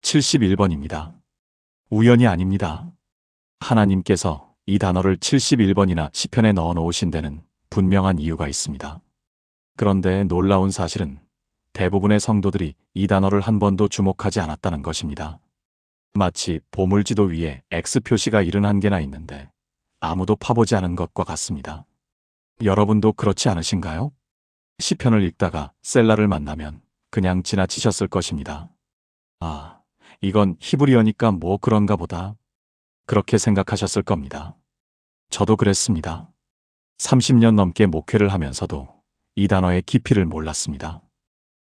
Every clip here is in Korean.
71번입니다. 우연이 아닙니다. 하나님께서 이 단어를 71번이나 시편에 넣어 놓으신 데는 분명한 이유가 있습니다. 그런데 놀라운 사실은 대부분의 성도들이 이 단어를 한 번도 주목하지 않았다는 것입니다. 마치 보물지도 위에 X 표시가 71개나 있는데 아무도 파보지 않은 것과 같습니다. 여러분도 그렇지 않으신가요? 시편을 읽다가 셀라를 만나면 그냥 지나치셨을 것입니다. 아, 이건 히브리어니까 뭐 그런가 보다. 그렇게 생각하셨을 겁니다. 저도 그랬습니다. 30년 넘게 목회를 하면서도 이 단어의 깊이를 몰랐습니다.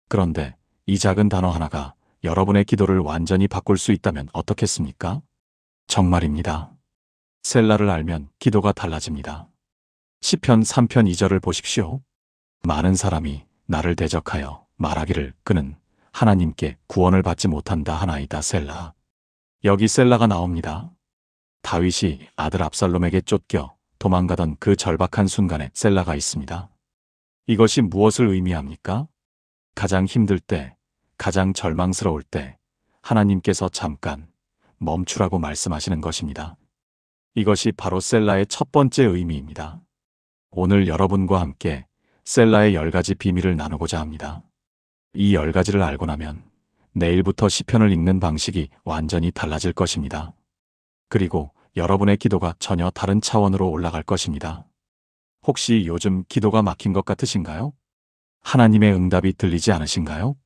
그런데 이 작은 단어 하나가 여러분의 기도를 완전히 바꿀 수 있다면 어떻겠습니까? 정말입니다. 셀라를 알면 기도가 달라집니다. 시편 3편 2절을 보십시오. 많은 사람이 나를 대적하여 말하기를 그는 하나님께 구원을 받지 못한다 하나이다 셀라. 여기 셀라가 나옵니다. 다윗이 아들 압살롬에게 쫓겨 도망가던 그 절박한 순간에 셀라가 있습니다. 이것이 무엇을 의미합니까? 가장 힘들 때, 가장 절망스러울 때 하나님께서 잠깐 멈추라고 말씀하시는 것입니다. 이것이 바로 셀라의 첫 번째 의미입니다. 오늘 여러분과 함께 셀라의 10가지 비밀을 나누고자 합니다. 이 10가지를 알고 나면 내일부터 시편을 읽는 방식이 완전히 달라질 것입니다. 그리고 여러분의 기도가 전혀 다른 차원으로 올라갈 것입니다. 혹시 요즘 기도가 막힌 것 같으신가요? 하나님의 응답이 들리지 않으신가요?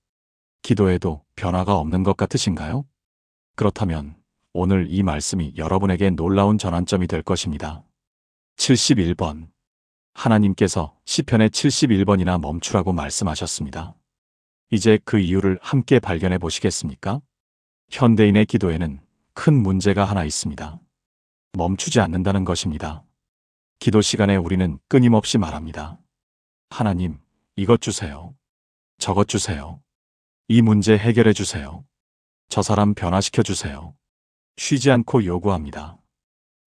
기도에도 변화가 없는 것 같으신가요? 그렇다면 오늘 이 말씀이 여러분에게 놀라운 전환점이 될 것입니다. 71번. 하나님께서 시편의 71번이나 멈추라고 말씀하셨습니다. 이제 그 이유를 함께 발견해 보시겠습니까? 현대인의 기도에는 큰 문제가 하나 있습니다. 멈추지 않는다는 것입니다. 기도 시간에 우리는 끊임없이 말합니다. 하나님, 이것 주세요. 저것 주세요. 이 문제 해결해 주세요. 저 사람 변화시켜 주세요. 쉬지 않고 요구합니다.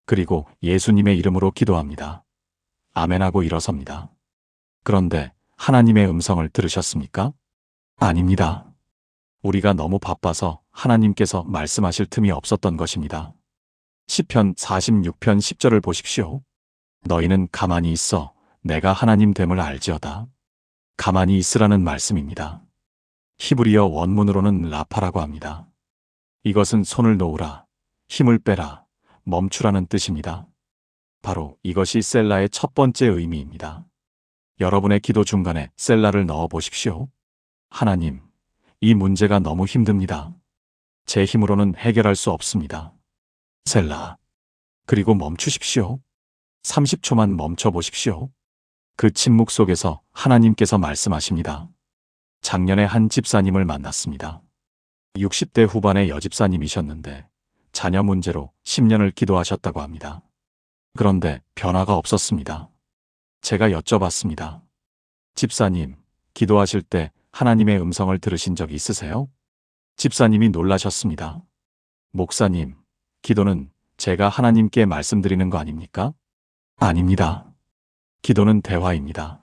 그리고 예수님의 이름으로 기도합니다. 아멘하고 일어섭니다. 그런데 하나님의 음성을 들으셨습니까? 아닙니다. 우리가 너무 바빠서 하나님께서 말씀하실 틈이 없었던 것입니다. 시편 46편 10절을 보십시오. 너희는 가만히 있어 내가 하나님 됨을 알지어다. 가만히 있으라는 말씀입니다. 히브리어 원문으로는 라파라고 합니다. 이것은 손을 놓으라, 힘을 빼라, 멈추라는 뜻입니다. 바로 이것이 셀라의 첫 번째 의미입니다. 여러분의 기도 중간에 셀라를 넣어 보십시오. 하나님, 이 문제가 너무 힘듭니다. 제 힘으로는 해결할 수 없습니다. 셀라. 그리고 멈추십시오. 30초만 멈춰 보십시오. 그 침묵 속에서 하나님께서 말씀하십니다. 작년에 한 집사님을 만났습니다. 60대 후반의 여집사님이셨는데 자녀 문제로 10년을 기도하셨다고 합니다. 그런데 변화가 없었습니다. 제가 여쭤봤습니다. 집사님, 기도하실 때 하나님의 음성을 들으신 적 있으세요? 집사님이 놀라셨습니다. 목사님, 기도는 제가 하나님께 말씀드리는 거 아닙니까? 아닙니다. 기도는 대화입니다.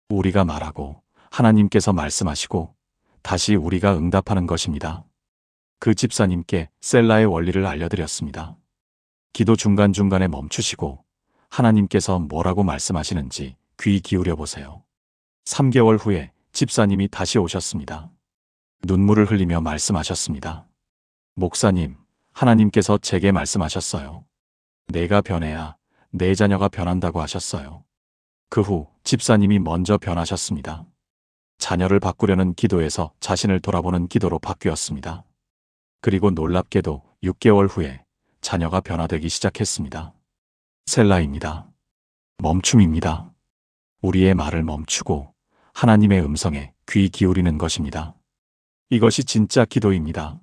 우리가 말하고 하나님께서 말씀하시고 다시 우리가 응답하는 것입니다. 그 집사님께 셀라의 원리를 알려드렸습니다. 기도 중간중간에 멈추시고 하나님께서 뭐라고 말씀하시는지 귀 기울여 보세요. 3개월 후에 집사님이 다시 오셨습니다. 눈물을 흘리며 말씀하셨습니다. 목사님, 하나님께서 제게 말씀하셨어요. 내가 변해야 내 자녀가 변한다고 하셨어요. 그 후 집사님이 먼저 변하셨습니다. 자녀를 바꾸려는 기도에서 자신을 돌아보는 기도로 바뀌었습니다. 그리고 놀랍게도 6개월 후에 자녀가 변화되기 시작했습니다. 셀라입니다. 멈춤입니다. 우리의 말을 멈추고 하나님의 음성에 귀 기울이는 것입니다. 이것이 진짜 기도입니다.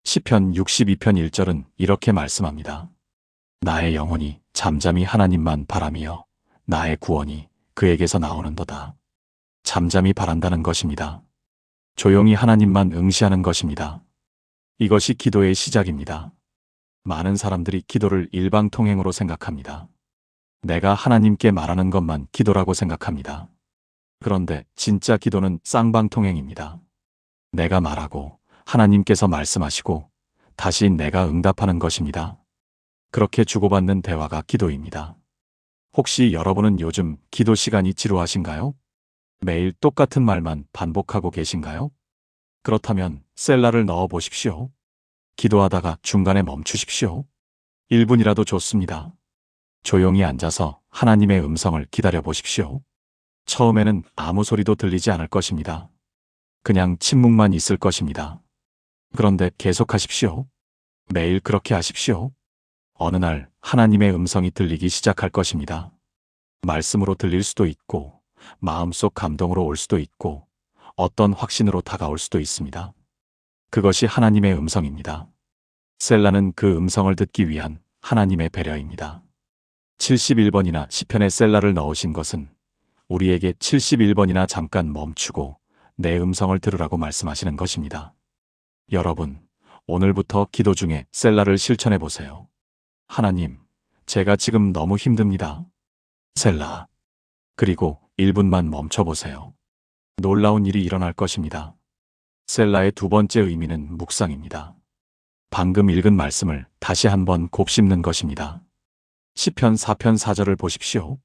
시편 62편 1절은 이렇게 말씀합니다. 나의 영혼이 잠잠히 하나님만 바라며 나의 구원이 그에게서 나오는도다. 잠잠히 바란다는 것입니다. 조용히 하나님만 응시하는 것입니다. 이것이 기도의 시작입니다. 많은 사람들이 기도를 일방통행으로 생각합니다. 내가 하나님께 말하는 것만 기도라고 생각합니다. 그런데 진짜 기도는 쌍방통행입니다. 내가 말하고 하나님께서 말씀하시고 다시 내가 응답하는 것입니다. 그렇게 주고받는 대화가 기도입니다. 혹시 여러분은 요즘 기도 시간이 지루하신가요? 매일 똑같은 말만 반복하고 계신가요? 그렇다면 셀라를 넣어 보십시오. 기도하다가 중간에 멈추십시오. 1분이라도 좋습니다. 조용히 앉아서 하나님의 음성을 기다려 보십시오. 처음에는 아무 소리도 들리지 않을 것입니다. 그냥 침묵만 있을 것입니다. 그런데 계속하십시오. 매일 그렇게 하십시오. 어느 날 하나님의 음성이 들리기 시작할 것입니다. 말씀으로 들릴 수도 있고, 마음속 감동으로 올 수도 있고, 어떤 확신으로 다가올 수도 있습니다. 그것이 하나님의 음성입니다. 셀라는 그 음성을 듣기 위한 하나님의 배려입니다. 71번이나 시편에 셀라를 넣으신 것은 우리에게 71번이나 잠깐 멈추고 내 음성을 들으라고 말씀하시는 것입니다. 여러분, 오늘부터 기도 중에 셀라를 실천해 보세요. 하나님, 제가 지금 너무 힘듭니다. 셀라. 그리고 1분만 멈춰 보세요. 놀라운 일이 일어날 것입니다. 셀라의 두 번째 의미는 묵상입니다. 방금 읽은 말씀을 다시 한번 곱씹는 것입니다. 시편 4편 4절을 보십시오.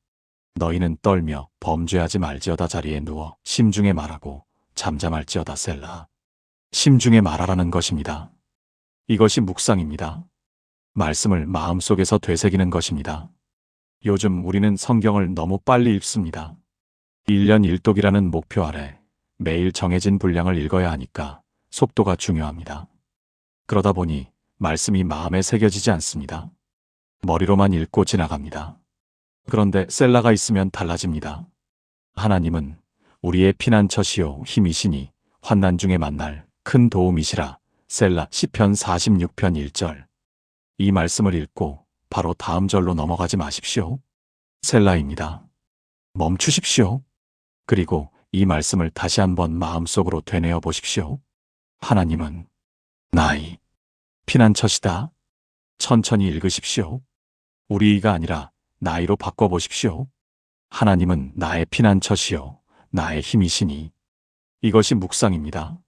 너희는 떨며 범죄하지 말지어다 자리에 누워 심중에 말하고 잠잠할지어다 셀라. 심중에 말하라는 것입니다. 이것이 묵상입니다. 말씀을 마음속에서 되새기는 것입니다. 요즘 우리는 성경을 너무 빨리 읽습니다. 1년 1독이라는 목표 아래 매일 정해진 분량을 읽어야 하니까 속도가 중요합니다. 그러다 보니 말씀이 마음에 새겨지지 않습니다. 머리로만 읽고 지나갑니다. 그런데 셀라가 있으면 달라집니다. 하나님은 우리의 피난처시요 힘이시니 환난 중에 만날 큰 도움이시라. 셀라 시편 46편 1절. 이 말씀을 읽고 바로 다음 절로 넘어가지 마십시오. 셀라입니다. 멈추십시오. 그리고 이 말씀을 다시 한번 마음속으로 되뇌어 보십시오. 하나님은 나의 피난처시다. 천천히 읽으십시오. 우리가 아니라 나이로 바꿔보십시오. 하나님은 나의 피난처시요 나의 힘이시니. 이것이 묵상입니다.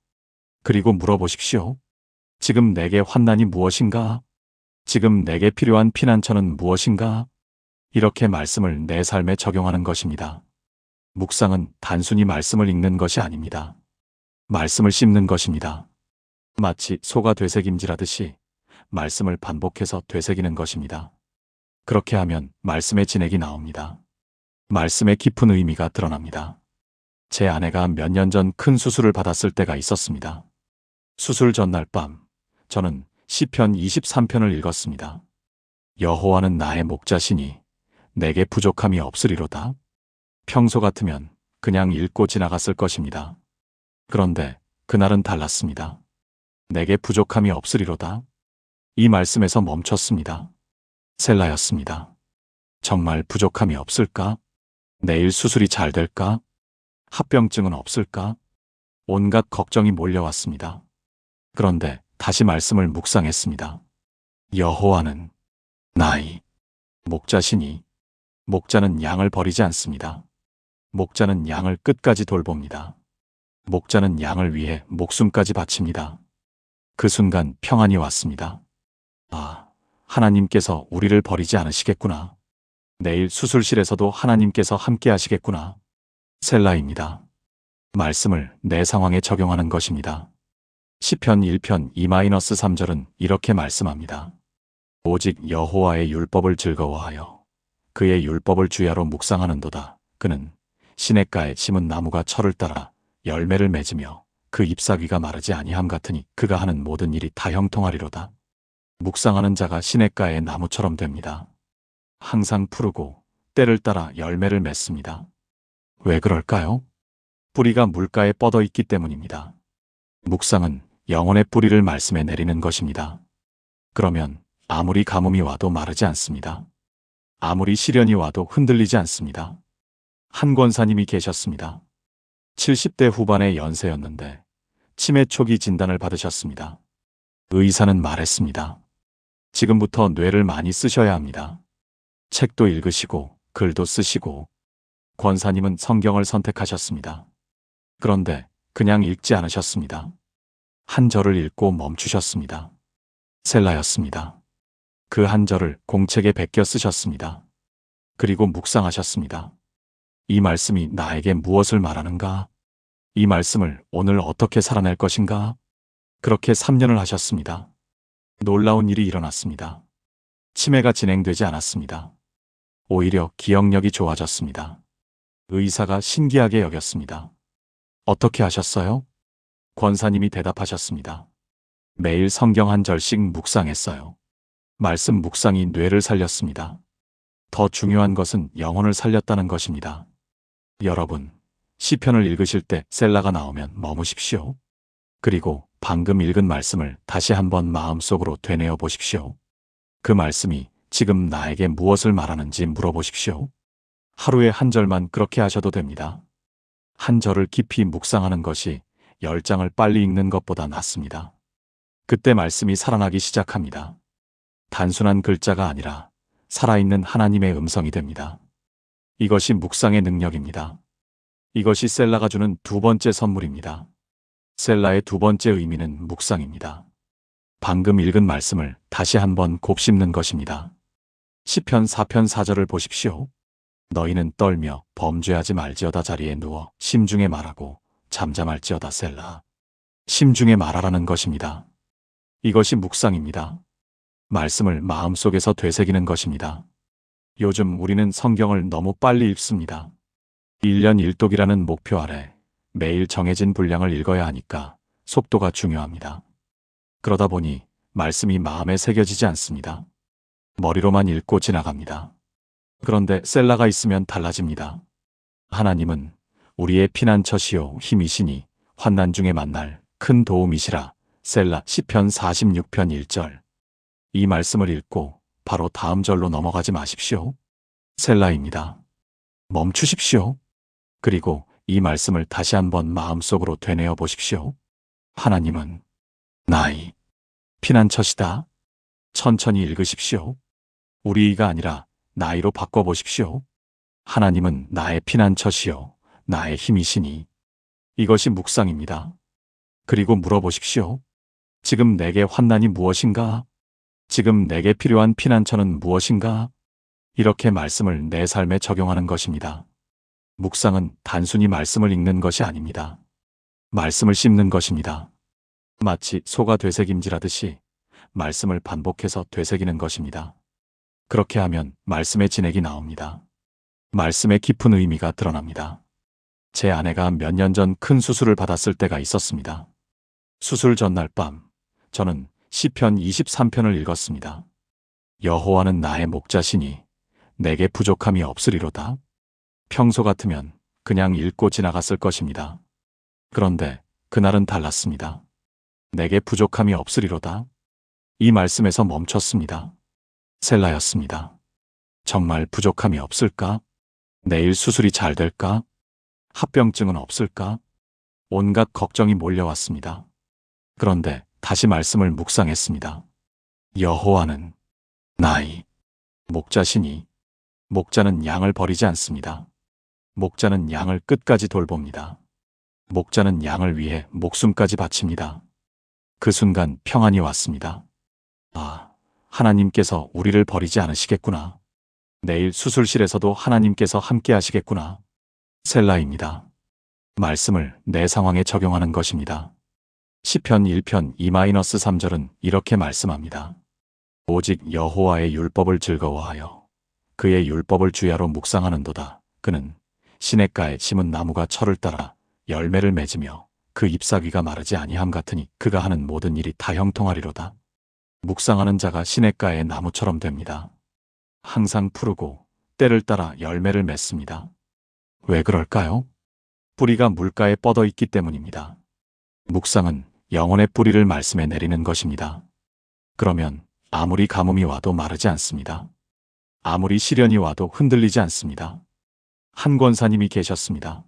그리고 물어보십시오. 지금 내게 환난이 무엇인가? 지금 내게 필요한 피난처는 무엇인가? 이렇게 말씀을 내 삶에 적용하는 것입니다. 묵상은 단순히 말씀을 읽는 것이 아닙니다. 말씀을 씹는 것입니다. 마치 소가 되새김질하듯이 말씀을 반복해서 되새기는 것입니다. 그렇게 하면 말씀의 진액이 나옵니다. 말씀의 깊은 의미가 드러납니다. 제 아내가 몇 년 전 큰 수술을 받았을 때가 있었습니다. 수술 전날 밤, 저는 시편 23편을 읽었습니다. 여호와는 나의 목자시니 내게 부족함이 없으리로다. 평소 같으면 그냥 읽고 지나갔을 것입니다. 그런데 그날은 달랐습니다. 내게 부족함이 없으리로다. 이 말씀에서 멈췄습니다. 셀라였습니다. 정말 부족함이 없을까? 내일 수술이 잘 될까? 합병증은 없을까? 온갖 걱정이 몰려왔습니다. 그런데 다시 말씀을 묵상했습니다. 여호와는 나의 목자시니. 목자는 양을 버리지 않습니다. 목자는 양을 끝까지 돌봅니다. 목자는 양을 위해 목숨까지 바칩니다. 그 순간 평안이 왔습니다. 아, 하나님께서 우리를 버리지 않으시겠구나. 내일 수술실에서도 하나님께서 함께 하시겠구나. 셀라입니다. 말씀을 내 상황에 적용하는 것입니다. 시편 1편 2-3절은 이렇게 말씀합니다. 오직 여호와의 율법을 즐거워하여 그의 율법을 주야로 묵상하는도다. 그는 시냇가에 심은 나무가 철을 따라 열매를 맺으며 그 잎사귀가 마르지 아니함 같으니 그가 하는 모든 일이 다 형통하리로다. 묵상하는 자가 시냇가의 나무처럼 됩니다. 항상 푸르고 때를 따라 열매를 맺습니다. 왜 그럴까요? 뿌리가 물가에 뻗어 있기 때문입니다. 묵상은 영혼의 뿌리를 말씀에 내리는 것입니다. 그러면 아무리 가뭄이 와도 마르지 않습니다. 아무리 시련이 와도 흔들리지 않습니다. 한 권사님이 계셨습니다. 70대 후반의 연세였는데 치매 초기 진단을 받으셨습니다. 의사는 말했습니다. 지금부터 뇌를 많이 쓰셔야 합니다. 책도 읽으시고 글도 쓰시고. 권사님은 성경을 선택하셨습니다. 그런데 그냥 읽지 않으셨습니다. 한 절을 읽고 멈추셨습니다. 셀라였습니다. 그 한 절을 공책에 베껴 쓰셨습니다. 그리고 묵상하셨습니다. 이 말씀이 나에게 무엇을 말하는가? 이 말씀을 오늘 어떻게 살아낼 것인가? 그렇게 3년을 하셨습니다. 놀라운 일이 일어났습니다. 치매가 진행되지 않았습니다. 오히려 기억력이 좋아졌습니다. 의사가 신기하게 여겼습니다. 어떻게 하셨어요? 권사님이 대답하셨습니다. 매일 성경 한 절씩 묵상했어요. 말씀 묵상이 뇌를 살렸습니다. 더 중요한 것은 영혼을 살렸다는 것입니다. 여러분, 시편을 읽으실 때 셀라가 나오면 머무십시오. 그리고 방금 읽은 말씀을 다시 한번 마음속으로 되뇌어 보십시오. 그 말씀이 지금 나에게 무엇을 말하는지 물어보십시오. 하루에 한 절만 그렇게 하셔도 됩니다. 한 절을 깊이 묵상하는 것이 10장을 빨리 읽는 것보다 낫습니다. 그때 말씀이 살아나기 시작합니다. 단순한 글자가 아니라 살아있는 하나님의 음성이 됩니다. 이것이 묵상의 능력입니다. 이것이 셀라가 주는 두 번째 선물입니다. 셀라의 두 번째 의미는 묵상입니다. 방금 읽은 말씀을 다시 한번 곱씹는 것입니다. 시편 4편 4절을 보십시오. 너희는 떨며 범죄하지 말지어다 자리에 누워 심중에 말하고 잠잠할지어다 셀라. 심중에 말하라는 것입니다. 이것이 묵상입니다. 말씀을 마음속에서 되새기는 것입니다. 요즘 우리는 성경을 너무 빨리 읽습니다. 1년 1독이라는 목표 아래 매일 정해진 분량을 읽어야 하니까 속도가 중요합니다. 그러다 보니 말씀이 마음에 새겨지지 않습니다. 머리로만 읽고 지나갑니다. 그런데 셀라가 있으면 달라집니다. 하나님은 우리의 피난처시요 힘이시니 환난 중에 만날 큰 도움이시라. 셀라 시편 46편 1절. 이 말씀을 읽고 바로 다음 절로 넘어가지 마십시오. 셀라입니다. 멈추십시오. 그리고 이 말씀을 다시 한번 마음속으로 되뇌어 보십시오. 하나님은 나의 피난처시다. 천천히 읽으십시오. 우리가 아니라 나이로 바꿔보십시오. 하나님은 나의 피난처시요 나의 힘이시니. 이것이 묵상입니다. 그리고 물어보십시오. 지금 내게 환난이 무엇인가? 지금 내게 필요한 피난처는 무엇인가? 이렇게 말씀을 내 삶에 적용하는 것입니다. 묵상은 단순히 말씀을 읽는 것이 아닙니다. 말씀을 씹는 것입니다. 마치 소가 되새김질하듯이 말씀을 반복해서 되새기는 것입니다. 그렇게 하면 말씀의 진액이 나옵니다. 말씀의 깊은 의미가 드러납니다. 제 아내가 몇 년 전 큰 수술을 받았을 때가 있었습니다. 수술 전날 밤, 저는 시편 23편을 읽었습니다. 여호와는 나의 목자시니 내게 부족함이 없으리로다. 평소 같으면 그냥 읽고 지나갔을 것입니다. 그런데 그날은 달랐습니다. 내게 부족함이 없으리로다. 이 말씀에서 멈췄습니다. 셀라였습니다. 정말 부족함이 없을까? 내일 수술이 잘 될까? 합병증은 없을까? 온갖 걱정이 몰려왔습니다. 그런데 다시 말씀을 묵상했습니다. 여호와는 나의 목자시니. 목자는 양을 버리지 않습니다. 목자는 양을 끝까지 돌봅니다. 목자는 양을 위해 목숨까지 바칩니다. 그 순간 평안이 왔습니다. 아, 하나님께서 우리를 버리지 않으시겠구나. 내일 수술실에서도 하나님께서 함께 하시겠구나. 셀라입니다. 말씀을 내 상황에 적용하는 것입니다. 시편 1편 2-3절은 이렇게 말씀합니다. 오직 여호와의 율법을 즐거워하여 그의 율법을 주야로 묵상하는도다. 그는 시냇가에 심은 나무가 철을 따라 열매를 맺으며 그 잎사귀가 마르지 아니함 같으니 그가 하는 모든 일이 다 형통하리로다. 묵상하는 자가 시냇가의 나무처럼 됩니다. 항상 푸르고 때를 따라 열매를 맺습니다. 왜 그럴까요? 뿌리가 물가에 뻗어 있기 때문입니다. 묵상은 영혼의 뿌리를 말씀에 내리는 것입니다. 그러면 아무리 가뭄이 와도 마르지 않습니다. 아무리 시련이 와도 흔들리지 않습니다. 한 권사님이 계셨습니다.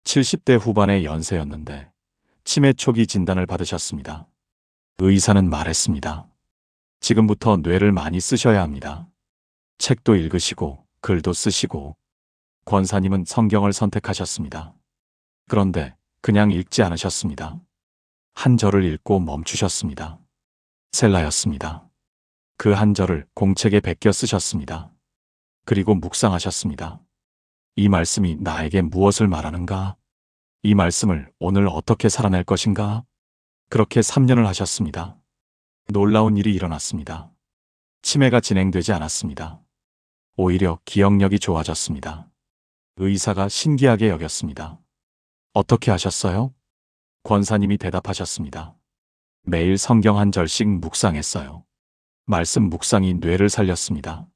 70대 후반의 연세였는데 치매 초기 진단을 받으셨습니다. 의사는 말했습니다. 지금부터 뇌를 많이 쓰셔야 합니다. 책도 읽으시고 글도 쓰시고. 권사님은 성경을 선택하셨습니다. 그런데 그냥 읽지 않으셨습니다. 한 절을 읽고 멈추셨습니다. 셀라였습니다. 그 한 절을 공책에 베껴 쓰셨습니다. 그리고 묵상하셨습니다. 이 말씀이 나에게 무엇을 말하는가? 이 말씀을 오늘 어떻게 살아낼 것인가? 그렇게 3년을 하셨습니다. 놀라운 일이 일어났습니다. 치매가 진행되지 않았습니다. 오히려 기억력이 좋아졌습니다. 의사가 신기하게 여겼습니다. 어떻게 하셨어요? 권사님이 대답하셨습니다. 매일 성경 한 절씩 묵상했어요. 말씀 묵상이 뇌를 살렸습니다.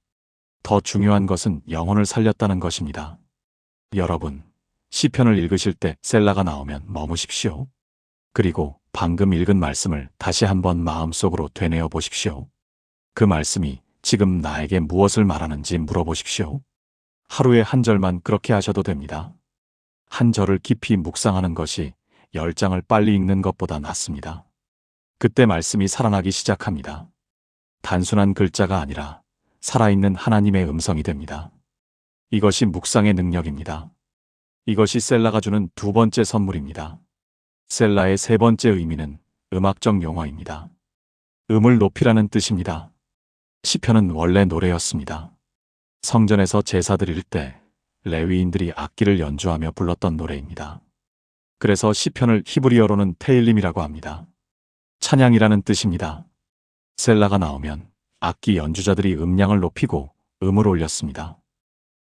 더 중요한 것은 영혼을 살렸다는 것입니다. 여러분, 시편을 읽으실 때 셀라가 나오면 머무십시오. 그리고 방금 읽은 말씀을 다시 한번 마음속으로 되뇌어 보십시오. 그 말씀이 지금 나에게 무엇을 말하는지 물어보십시오. 하루에 한 절만 그렇게 하셔도 됩니다. 한 절을 깊이 묵상하는 것이 10장을 빨리 읽는 것보다 낫습니다. 그때 말씀이 살아나기 시작합니다. 단순한 글자가 아니라 살아있는 하나님의 음성이 됩니다. 이것이 묵상의 능력입니다. 이것이 셀라가 주는 두 번째 선물입니다. 셀라의 세 번째 의미는 음악적 용어입니다. 음을 높이라는 뜻입니다. 시편은 원래 노래였습니다. 성전에서 제사 드릴 때 레위인들이 악기를 연주하며 불렀던 노래입니다. 그래서 시편을 히브리어로는 테일림이라고 합니다. 찬양이라는 뜻입니다. 셀라가 나오면 악기 연주자들이 음량을 높이고 음을 올렸습니다.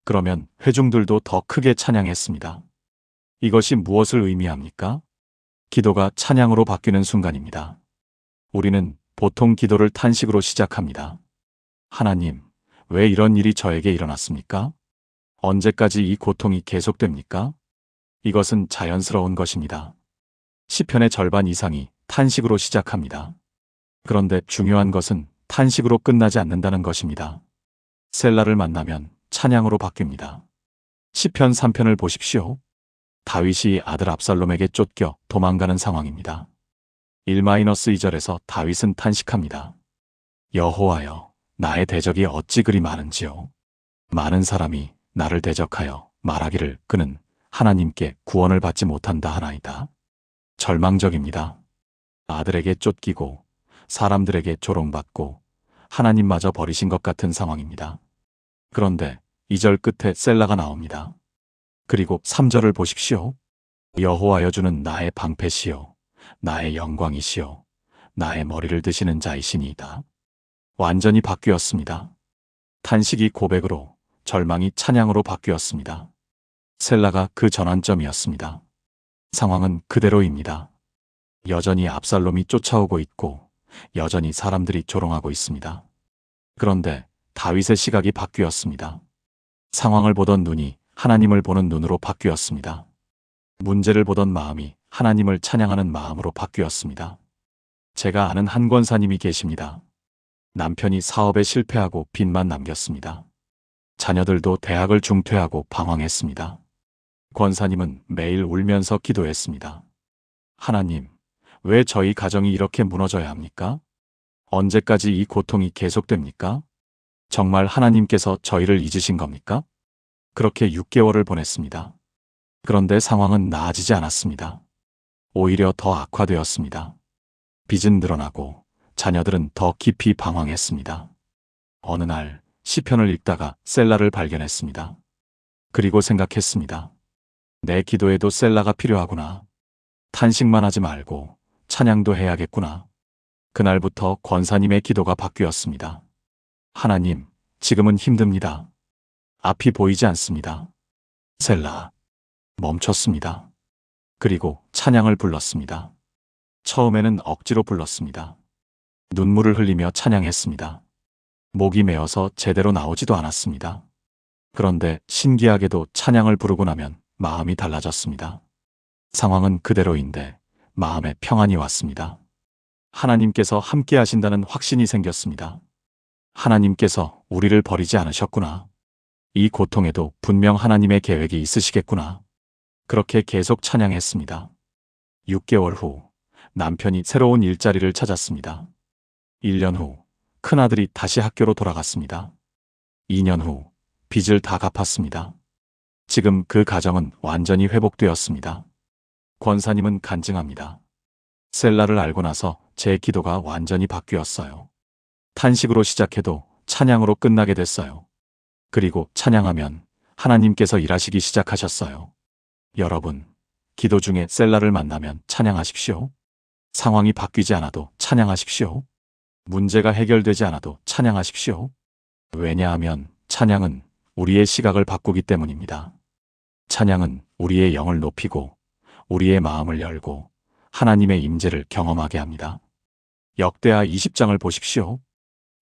그러면 회중들도 더 크게 찬양했습니다. 이것이 무엇을 의미합니까? 기도가 찬양으로 바뀌는 순간입니다. 우리는 보통 기도를 탄식으로 시작합니다. 하나님, 왜 이런 일이 저에게 일어났습니까? 언제까지 이 고통이 계속됩니까? 이것은 자연스러운 것입니다. 시편의 절반 이상이 탄식으로 시작합니다. 그런데 중요한 것은 탄식으로 끝나지 않는다는 것입니다. 셀라를 만나면 찬양으로 바뀝니다. 시편 3편을 보십시오. 다윗이 아들 압살롬에게 쫓겨 도망가는 상황입니다. 1-2절에서 다윗은 탄식합니다. 여호와여, 나의 대적이 어찌 그리 많은지요. 많은 사람이 나를 대적하여 말하기를 그는 하나님께 구원을 받지 못한다 하나이다. 절망적입니다. 아들에게 쫓기고 사람들에게 조롱받고 하나님마저 버리신 것 같은 상황입니다. 그런데 2절 끝에 셀라가 나옵니다. 그리고 3절을 보십시오. 여호와여 주는 나의 방패시요 나의 영광이시요 나의 머리를 드시는 자이시니이다. 완전히 바뀌었습니다. 탄식이 고백으로, 절망이 찬양으로 바뀌었습니다. 셀라가 그 전환점이었습니다. 상황은 그대로입니다. 여전히 압살롬이 쫓아오고 있고 여전히 사람들이 조롱하고 있습니다. 그런데 다윗의 시각이 바뀌었습니다. 상황을 보던 눈이 하나님을 보는 눈으로 바뀌었습니다. 문제를 보던 마음이 하나님을 찬양하는 마음으로 바뀌었습니다. 제가 아는 한 권사님이 계십니다. 남편이 사업에 실패하고 빚만 남겼습니다. 자녀들도 대학을 중퇴하고 방황했습니다. 권사님은 매일 울면서 기도했습니다. 하나님, 왜 저희 가정이 이렇게 무너져야 합니까? 언제까지 이 고통이 계속됩니까? 정말 하나님께서 저희를 잊으신 겁니까? 그렇게 6개월을 보냈습니다. 그런데 상황은 나아지지 않았습니다. 오히려 더 악화되었습니다. 빚은 늘어나고 자녀들은 더 깊이 방황했습니다. 어느 날 시편을 읽다가 셀라를 발견했습니다. 그리고 생각했습니다. 내 기도에도 셀라가 필요하구나. 탄식만 하지 말고 찬양도 해야겠구나. 그날부터 권사님의 기도가 바뀌었습니다. 하나님, 지금은 힘듭니다. 앞이 보이지 않습니다. 셀라. 멈췄습니다. 그리고 찬양을 불렀습니다. 처음에는 억지로 불렀습니다. 눈물을 흘리며 찬양했습니다. 목이 메어서 제대로 나오지도 않았습니다. 그런데 신기하게도 찬양을 부르고 나면 마음이 달라졌습니다. 상황은 그대로인데 마음에 평안이 왔습니다. 하나님께서 함께 하신다는 확신이 생겼습니다. 하나님께서 우리를 버리지 않으셨구나. 이 고통에도 분명 하나님의 계획이 있으시겠구나. 그렇게 계속 찬양했습니다. 6개월 후 남편이 새로운 일자리를 찾았습니다. 1년 후 큰아들이 다시 학교로 돌아갔습니다. 2년 후 빚을 다 갚았습니다. 지금 그 가정은 완전히 회복되었습니다. 권사님은 간증합니다. 셀라를 알고 나서 제 기도가 완전히 바뀌었어요. 탄식으로 시작해도 찬양으로 끝나게 됐어요. 그리고 찬양하면 하나님께서 일하시기 시작하셨어요. 여러분, 기도 중에 셀라를 만나면 찬양하십시오. 상황이 바뀌지 않아도 찬양하십시오. 문제가 해결되지 않아도 찬양하십시오. 왜냐하면 찬양은 우리의 시각을 바꾸기 때문입니다. 찬양은 우리의 영을 높이고 우리의 마음을 열고 하나님의 임재를 경험하게 합니다. 역대하 20장을 보십시오.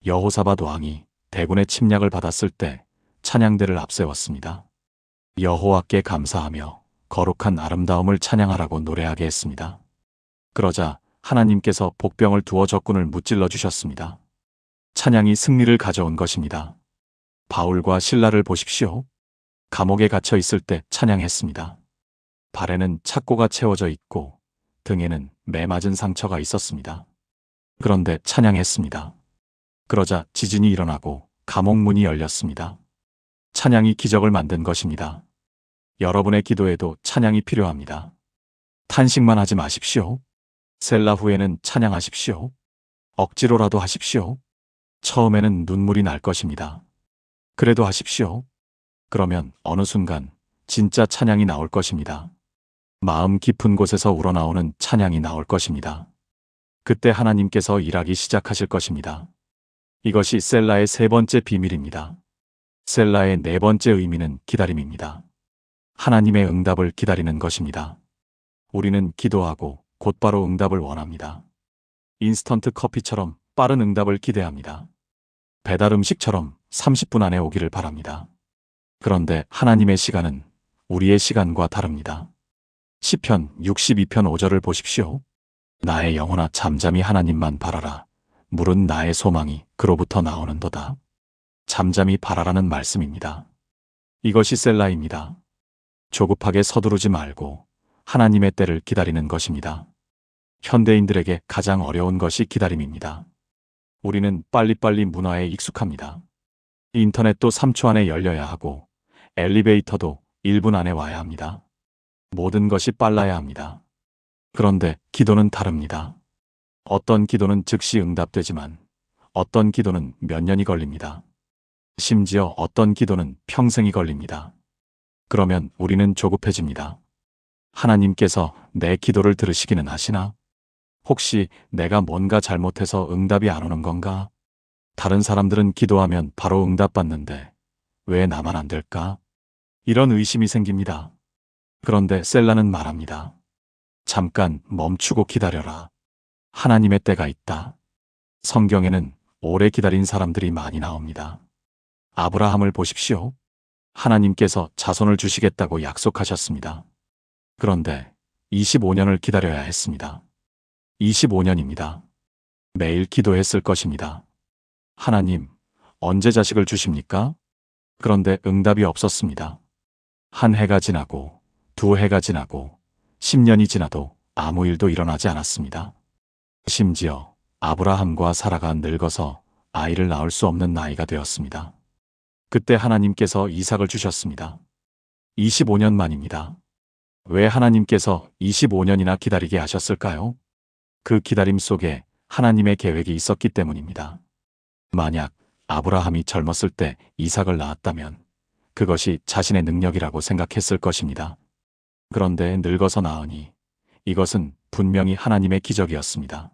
여호사밧 왕이 대군의 침략을 받았을 때 찬양대를 앞세웠습니다. 여호와께 감사하며 거룩한 아름다움을 찬양하라고 노래하게 했습니다. 그러자 하나님께서 복병을 두어 적군을 무찔러 주셨습니다. 찬양이 승리를 가져온 것입니다. 바울과 실라를 보십시오. 감옥에 갇혀 있을 때 찬양했습니다. 발에는 착고가 채워져 있고 등에는 매 맞은 상처가 있었습니다. 그런데 찬양했습니다. 그러자 지진이 일어나고 감옥 문이 열렸습니다. 찬양이 기적을 만든 것입니다. 여러분의 기도에도 찬양이 필요합니다. 탄식만 하지 마십시오. 셀라 후에는 찬양하십시오. 억지로라도 하십시오. 처음에는 눈물이 날 것입니다. 그래도 하십시오. 그러면 어느 순간 진짜 찬양이 나올 것입니다. 마음 깊은 곳에서 우러나오는 찬양이 나올 것입니다. 그때 하나님께서 일하기 시작하실 것입니다. 이것이 셀라의 세 번째 비밀입니다. 셀라의 네 번째 의미는 기다림입니다. 하나님의 응답을 기다리는 것입니다. 우리는 기도하고 곧바로 응답을 원합니다. 인스턴트 커피처럼 빠른 응답을 기대합니다. 배달 음식처럼 30분 안에 오기를 바랍니다. 그런데 하나님의 시간은 우리의 시간과 다릅니다. 시편 62편 5절을 보십시오. 나의 영혼아 잠잠히 하나님만 바라라. 물은 나의 소망이 그로부터 나오는도다. 잠잠히 바라라는 말씀입니다. 이것이 셀라입니다. 조급하게 서두르지 말고 하나님의 때를 기다리는 것입니다. 현대인들에게 가장 어려운 것이 기다림입니다. 우리는 빨리빨리 문화에 익숙합니다. 인터넷도 3초 안에 열려야 하고 엘리베이터도 1분 안에 와야 합니다. 모든 것이 빨라야 합니다. 그런데 기도는 다릅니다. 어떤 기도는 즉시 응답되지만 어떤 기도는 몇 년이 걸립니다. 심지어 어떤 기도는 평생이 걸립니다. 그러면 우리는 조급해집니다. 하나님께서 내 기도를 들으시기는 하시나? 혹시 내가 뭔가 잘못해서 응답이 안 오는 건가? 다른 사람들은 기도하면 바로 응답받는데 왜 나만 안 될까? 이런 의심이 생깁니다. 그런데 셀라는 말합니다. 잠깐 멈추고 기다려라. 하나님의 때가 있다. 성경에는 오래 기다린 사람들이 많이 나옵니다. 아브라함을 보십시오. 하나님께서 자손을 주시겠다고 약속하셨습니다. 그런데 25년을 기다려야 했습니다. 25년입니다. 매일 기도했을 것입니다. 하나님, 언제 자식을 주십니까? 그런데 응답이 없었습니다. 한 해가 지나고 두 해가 지나고 10년이 지나도 아무 일도 일어나지 않았습니다. 심지어 아브라함과 사라가 늙어서 아이를 낳을 수 없는 나이가 되었습니다. 그때 하나님께서 이삭을 주셨습니다. 25년 만입니다. 왜 하나님께서 25년이나 기다리게 하셨을까요? 그 기다림 속에 하나님의 계획이 있었기 때문입니다. 만약 아브라함이 젊었을 때 이삭을 낳았다면 그것이 자신의 능력이라고 생각했을 것입니다. 그런데 늙어서 낳으니 이것은 분명히 하나님의 기적이었습니다.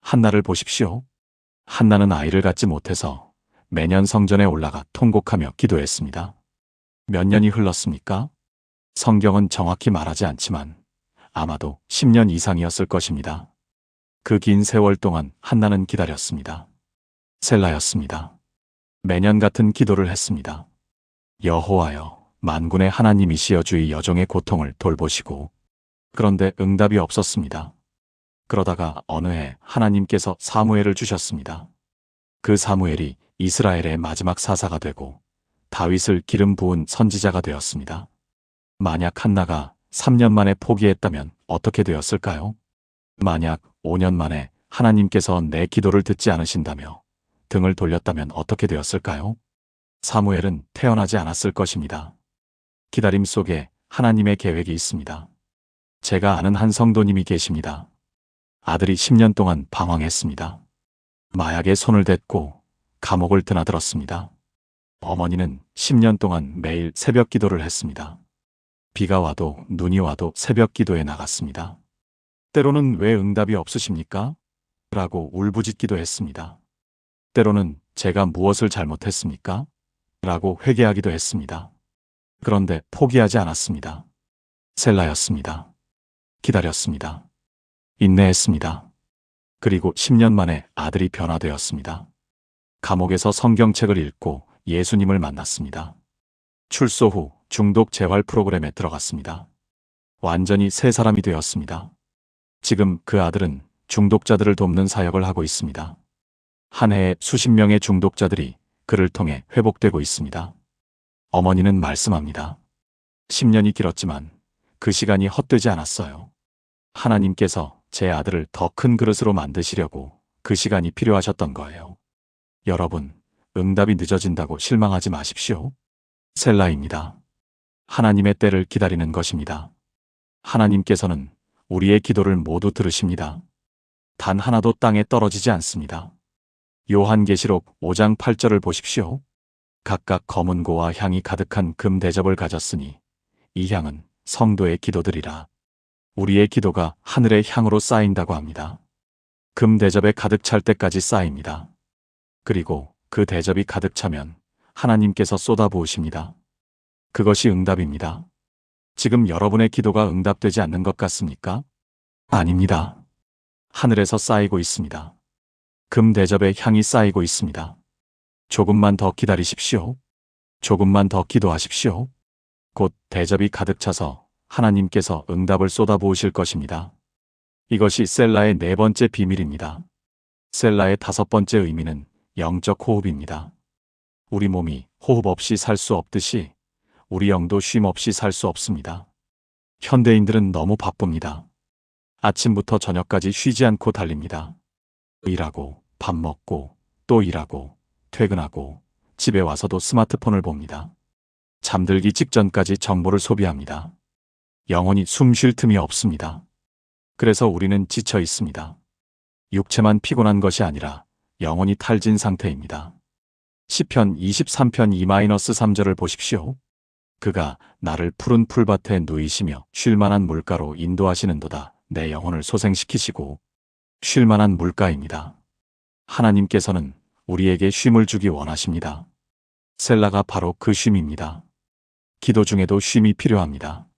한나를 보십시오. 한나는 아이를 갖지 못해서 매년 성전에 올라가 통곡하며 기도했습니다. 몇 년이 흘렀습니까? 성경은 정확히 말하지 않지만 아마도 10년 이상이었을 것입니다. 그 긴 세월 동안 한나는 기다렸습니다. 셀라였습니다. 매년 같은 기도를 했습니다. 여호와여, 만군의 하나님이시여 주의 여종의 고통을 돌보시고. 그런데 응답이 없었습니다. 그러다가 어느 해 하나님께서 사무엘을 주셨습니다. 그 사무엘이 이스라엘의 마지막 사사가 되고 다윗을 기름 부은 선지자가 되었습니다. 만약 한나가 3년 만에 포기했다면 어떻게 되었을까요? 만약 5년 만에 하나님께서 내 기도를 듣지 않으신다며 등을 돌렸다면 어떻게 되었을까요? 사무엘은 태어나지 않았을 것입니다. 기다림 속에 하나님의 계획이 있습니다. 제가 아는 한 성도님이 계십니다. 아들이 10년 동안 방황했습니다. 마약에 손을 댔고 감옥을 드나들었습니다. 어머니는 10년 동안 매일 새벽 기도를 했습니다. 비가 와도 눈이 와도 새벽 기도에 나갔습니다. 때로는 왜 응답이 없으십니까? 라고 울부짖기도 했습니다. 때로는 제가 무엇을 잘못했습니까? 라고 회개하기도 했습니다. 그런데 포기하지 않았습니다. 셀라였습니다. 기다렸습니다. 인내했습니다. 그리고 10년 만에 아들이 변화되었습니다. 감옥에서 성경책을 읽고 예수님을 만났습니다. 출소 후 중독 재활 프로그램에 들어갔습니다. 완전히 새 사람이 되었습니다. 지금 그 아들은 중독자들을 돕는 사역을 하고 있습니다. 한 해에 수십 명의 중독자들이 그를 통해 회복되고 있습니다. 어머니는 말씀합니다. 10년이 길었지만 그 시간이 헛되지 않았어요. 하나님께서 제 아들을 더 큰 그릇으로 만드시려고 그 시간이 필요하셨던 거예요. 여러분, 응답이 늦어진다고 실망하지 마십시오. 셀라입니다. 하나님의 때를 기다리는 것입니다. 하나님께서는 우리의 기도를 모두 들으십니다. 단 하나도 땅에 떨어지지 않습니다. 요한계시록 5장 8절을 보십시오. 각각 검은 고와 향이 가득한 금 대접을 가졌으니 이 향은 성도의 기도들이라. 우리의 기도가 하늘의 향으로 쌓인다고 합니다. 금 대접에 가득 찰 때까지 쌓입니다. 그리고 그 대접이 가득 차면 하나님께서 쏟아부으십니다. 그것이 응답입니다. 지금 여러분의 기도가 응답되지 않는 것 같습니까? 아닙니다. 하늘에서 쌓이고 있습니다. 금 대접에 향이 쌓이고 있습니다. 조금만 더 기다리십시오. 조금만 더 기도하십시오. 곧 대접이 가득 차서 하나님께서 응답을 쏟아부으실 것입니다. 이것이 셀라의 네 번째 비밀입니다. 셀라의 다섯 번째 의미는 영적 호흡입니다. 우리 몸이 호흡 없이 살 수 없듯이 우리 영도 쉼 없이 살 수 없습니다. 현대인들은 너무 바쁩니다. 아침부터 저녁까지 쉬지 않고 달립니다. 일하고 밥 먹고 또 일하고 퇴근하고 집에 와서도 스마트폰을 봅니다. 잠들기 직전까지 정보를 소비합니다. 영혼이 숨 쉴 틈이 없습니다. 그래서 우리는 지쳐 있습니다. 육체만 피곤한 것이 아니라 영혼이 탈진 상태입니다. 시편 23편 2-3절을 보십시오. 그가 나를 푸른 풀밭에 누이시며 쉴만한 물가로 인도하시는도다. 내 영혼을 소생시키시고 쉴만한 물가입니다. 하나님께서는 우리에게 쉼을 주기 원하십니다. 셀라가 바로 그 쉼입니다. 기도 중에도 쉼이 필요합니다.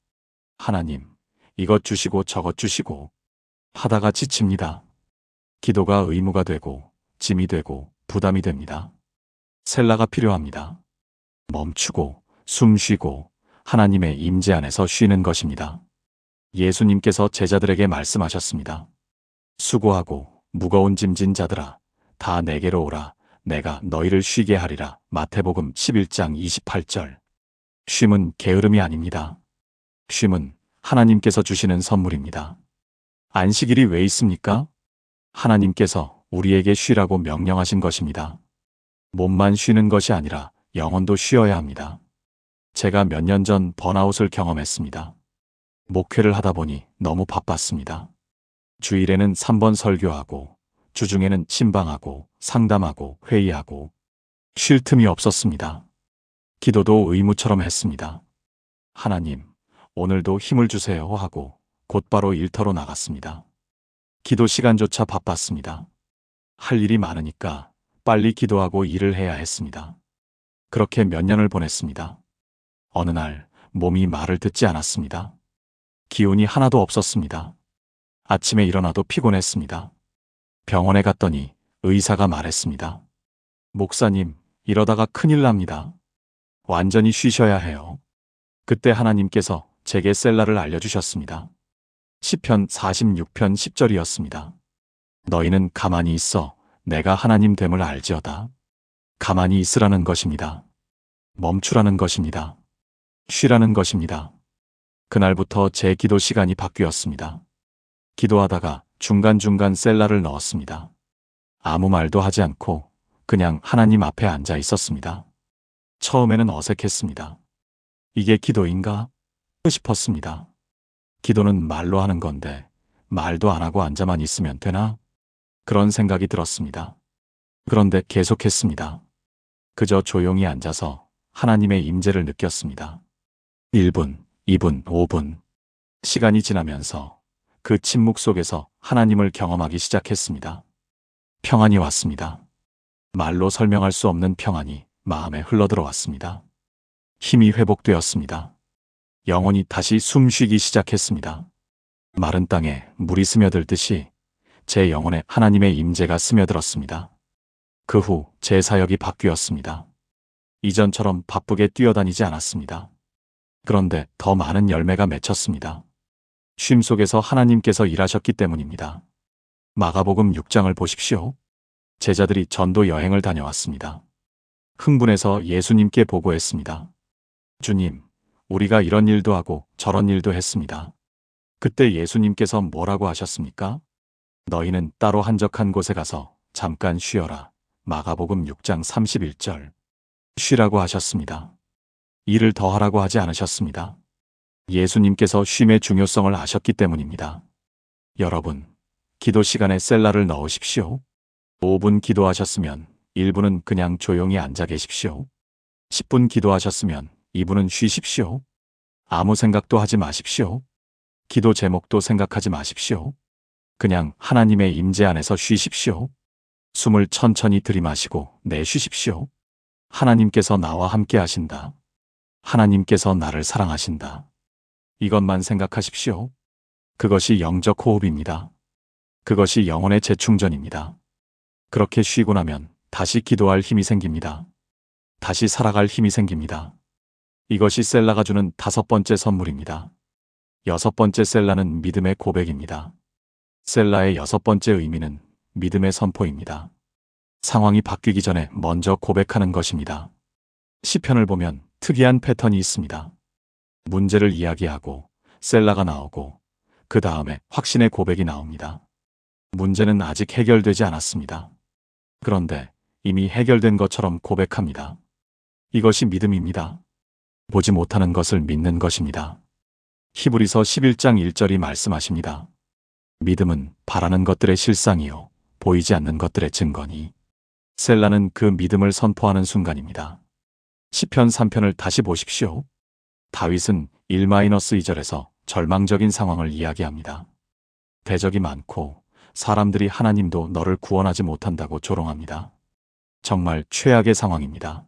하나님, 이것 주시고 저것 주시고 하다가 지칩니다. 기도가 의무가 되고 짐이 되고 부담이 됩니다. 셀라가 필요합니다. 멈추고 숨 쉬고 하나님의 임재 안에서 쉬는 것입니다. 예수님께서 제자들에게 말씀하셨습니다. 수고하고 무거운 짐진 자들아, 다 내게로 오라. 내가 너희를 쉬게 하리라. 마태복음 11장 28절. 쉼은 게으름이 아닙니다. 쉼은 하나님께서 주시는 선물입니다. 안식일이 왜 있습니까? 하나님께서 우리에게 쉬라고 명령하신 것입니다. 몸만 쉬는 것이 아니라 영혼도 쉬어야 합니다. 제가 몇 년 전 번아웃을 경험했습니다. 목회를 하다 보니 너무 바빴습니다. 주일에는 3번 설교하고 주중에는 신방하고 상담하고 회의하고 쉴 틈이 없었습니다. 기도도 의무처럼 했습니다. 하나님, 오늘도 힘을 주세요 하고 곧바로 일터로 나갔습니다. 기도 시간조차 바빴습니다. 할 일이 많으니까 빨리 기도하고 일을 해야 했습니다. 그렇게 몇 년을 보냈습니다. 어느 날 몸이 말을 듣지 않았습니다. 기운이 하나도 없었습니다. 아침에 일어나도 피곤했습니다. 병원에 갔더니 의사가 말했습니다. 목사님, 이러다가 큰일 납니다. 완전히 쉬셔야 해요. 그때 하나님께서 제게 셀라를 알려주셨습니다. 시편 46편 10절이었습니다. 너희는 가만히 있어 내가 하나님 됨을 알지어다. 가만히 있으라는 것입니다. 멈추라는 것입니다. 쉬라는 것입니다. 그날부터 제 기도 시간이 바뀌었습니다. 기도하다가 중간중간 셀라를 넣었습니다. 아무 말도 하지 않고 그냥 하나님 앞에 앉아 있었습니다. 처음에는 어색했습니다. 이게 기도인가? 싶었습니다. 기도는 말로 하는 건데 말도 안 하고 앉아만 있으면 되나? 그런 생각이 들었습니다. 그런데 계속했습니다. 그저 조용히 앉아서 하나님의 임재를 느꼈습니다. 1분, 2분, 5분. 시간이 지나면서 그 침묵 속에서 하나님을 경험하기 시작했습니다. 평안이 왔습니다. 말로 설명할 수 없는 평안이 마음에 흘러들어왔습니다. 힘이 회복되었습니다. 영혼이 다시 숨쉬기 시작했습니다. 마른 땅에 물이 스며들듯이 제 영혼에 하나님의 임재가 스며들었습니다. 그 후 제 사역이 바뀌었습니다. 이전처럼 바쁘게 뛰어다니지 않았습니다. 그런데 더 많은 열매가 맺혔습니다. 쉼 속에서 하나님께서 일하셨기 때문입니다. 마가복음 6장을 보십시오. 제자들이 전도 여행을 다녀왔습니다. 흥분해서 예수님께 보고했습니다. 주님, 우리가 이런 일도 하고 저런 일도 했습니다. 그때 예수님께서 뭐라고 하셨습니까? 너희는 따로 한적한 곳에 가서 잠깐 쉬어라. 마가복음 6장 31절. 쉬라고 하셨습니다. 일을 더 하라고 하지 않으셨습니다. 예수님께서 쉼의 중요성을 아셨기 때문입니다. 여러분, 기도 시간에 셀라를 넣으십시오. 5분 기도하셨으면 1분은 그냥 조용히 앉아 계십시오. 10분 기도하셨으면 2분은 쉬십시오. 아무 생각도 하지 마십시오. 기도 제목도 생각하지 마십시오. 그냥 하나님의 임재 안에서 쉬십시오. 숨을 천천히 들이마시고 내쉬십시오. 하나님께서 나와 함께 하신다. 하나님께서 나를 사랑하신다. 이것만 생각하십시오. 그것이 영적 호흡입니다. 그것이 영혼의 재충전입니다. 그렇게 쉬고 나면 다시 기도할 힘이 생깁니다. 다시 살아갈 힘이 생깁니다. 이것이 셀라가 주는 5번째 선물입니다. 6번째 셀라는 믿음의 고백입니다. 셀라의 6번째 의미는 믿음의 선포입니다. 상황이 바뀌기 전에 먼저 고백하는 것입니다. 시편을 보면 특이한 패턴이 있습니다. 문제를 이야기하고 셀라가 나오고 그 다음에 확신의 고백이 나옵니다. 문제는 아직 해결되지 않았습니다. 그런데 이미 해결된 것처럼 고백합니다. 이것이 믿음입니다. 보지 못하는 것을 믿는 것입니다. 히브리서 11장 1절이 말씀하십니다. 믿음은 바라는 것들의 실상이요 보이지 않는 것들의 증거니. 셀라는 그 믿음을 선포하는 순간입니다. 시편 3편을 다시 보십시오. 다윗은 1-2절에서 절망적인 상황을 이야기합니다. 대적이 많고 사람들이 하나님도 너를 구원하지 못한다고 조롱합니다. 정말 최악의 상황입니다.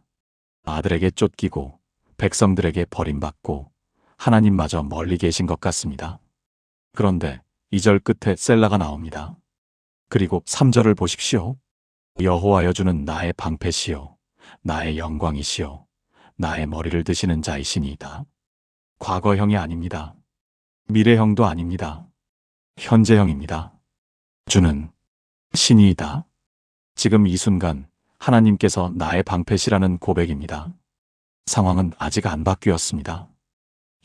아들에게 쫓기고 백성들에게 버림받고 하나님마저 멀리 계신 것 같습니다. 그런데 2절 끝에 셀라가 나옵니다. 그리고 3절을 보십시오. 여호와여 주는 나의 방패시요 나의 영광이시요 나의 머리를 드시는 자이시니이다. 과거형이 아닙니다. 미래형도 아닙니다. 현재형입니다. 주는 신이이다. 지금 이 순간 하나님께서 나의 방패시라는 고백입니다. 상황은 아직 안 바뀌었습니다.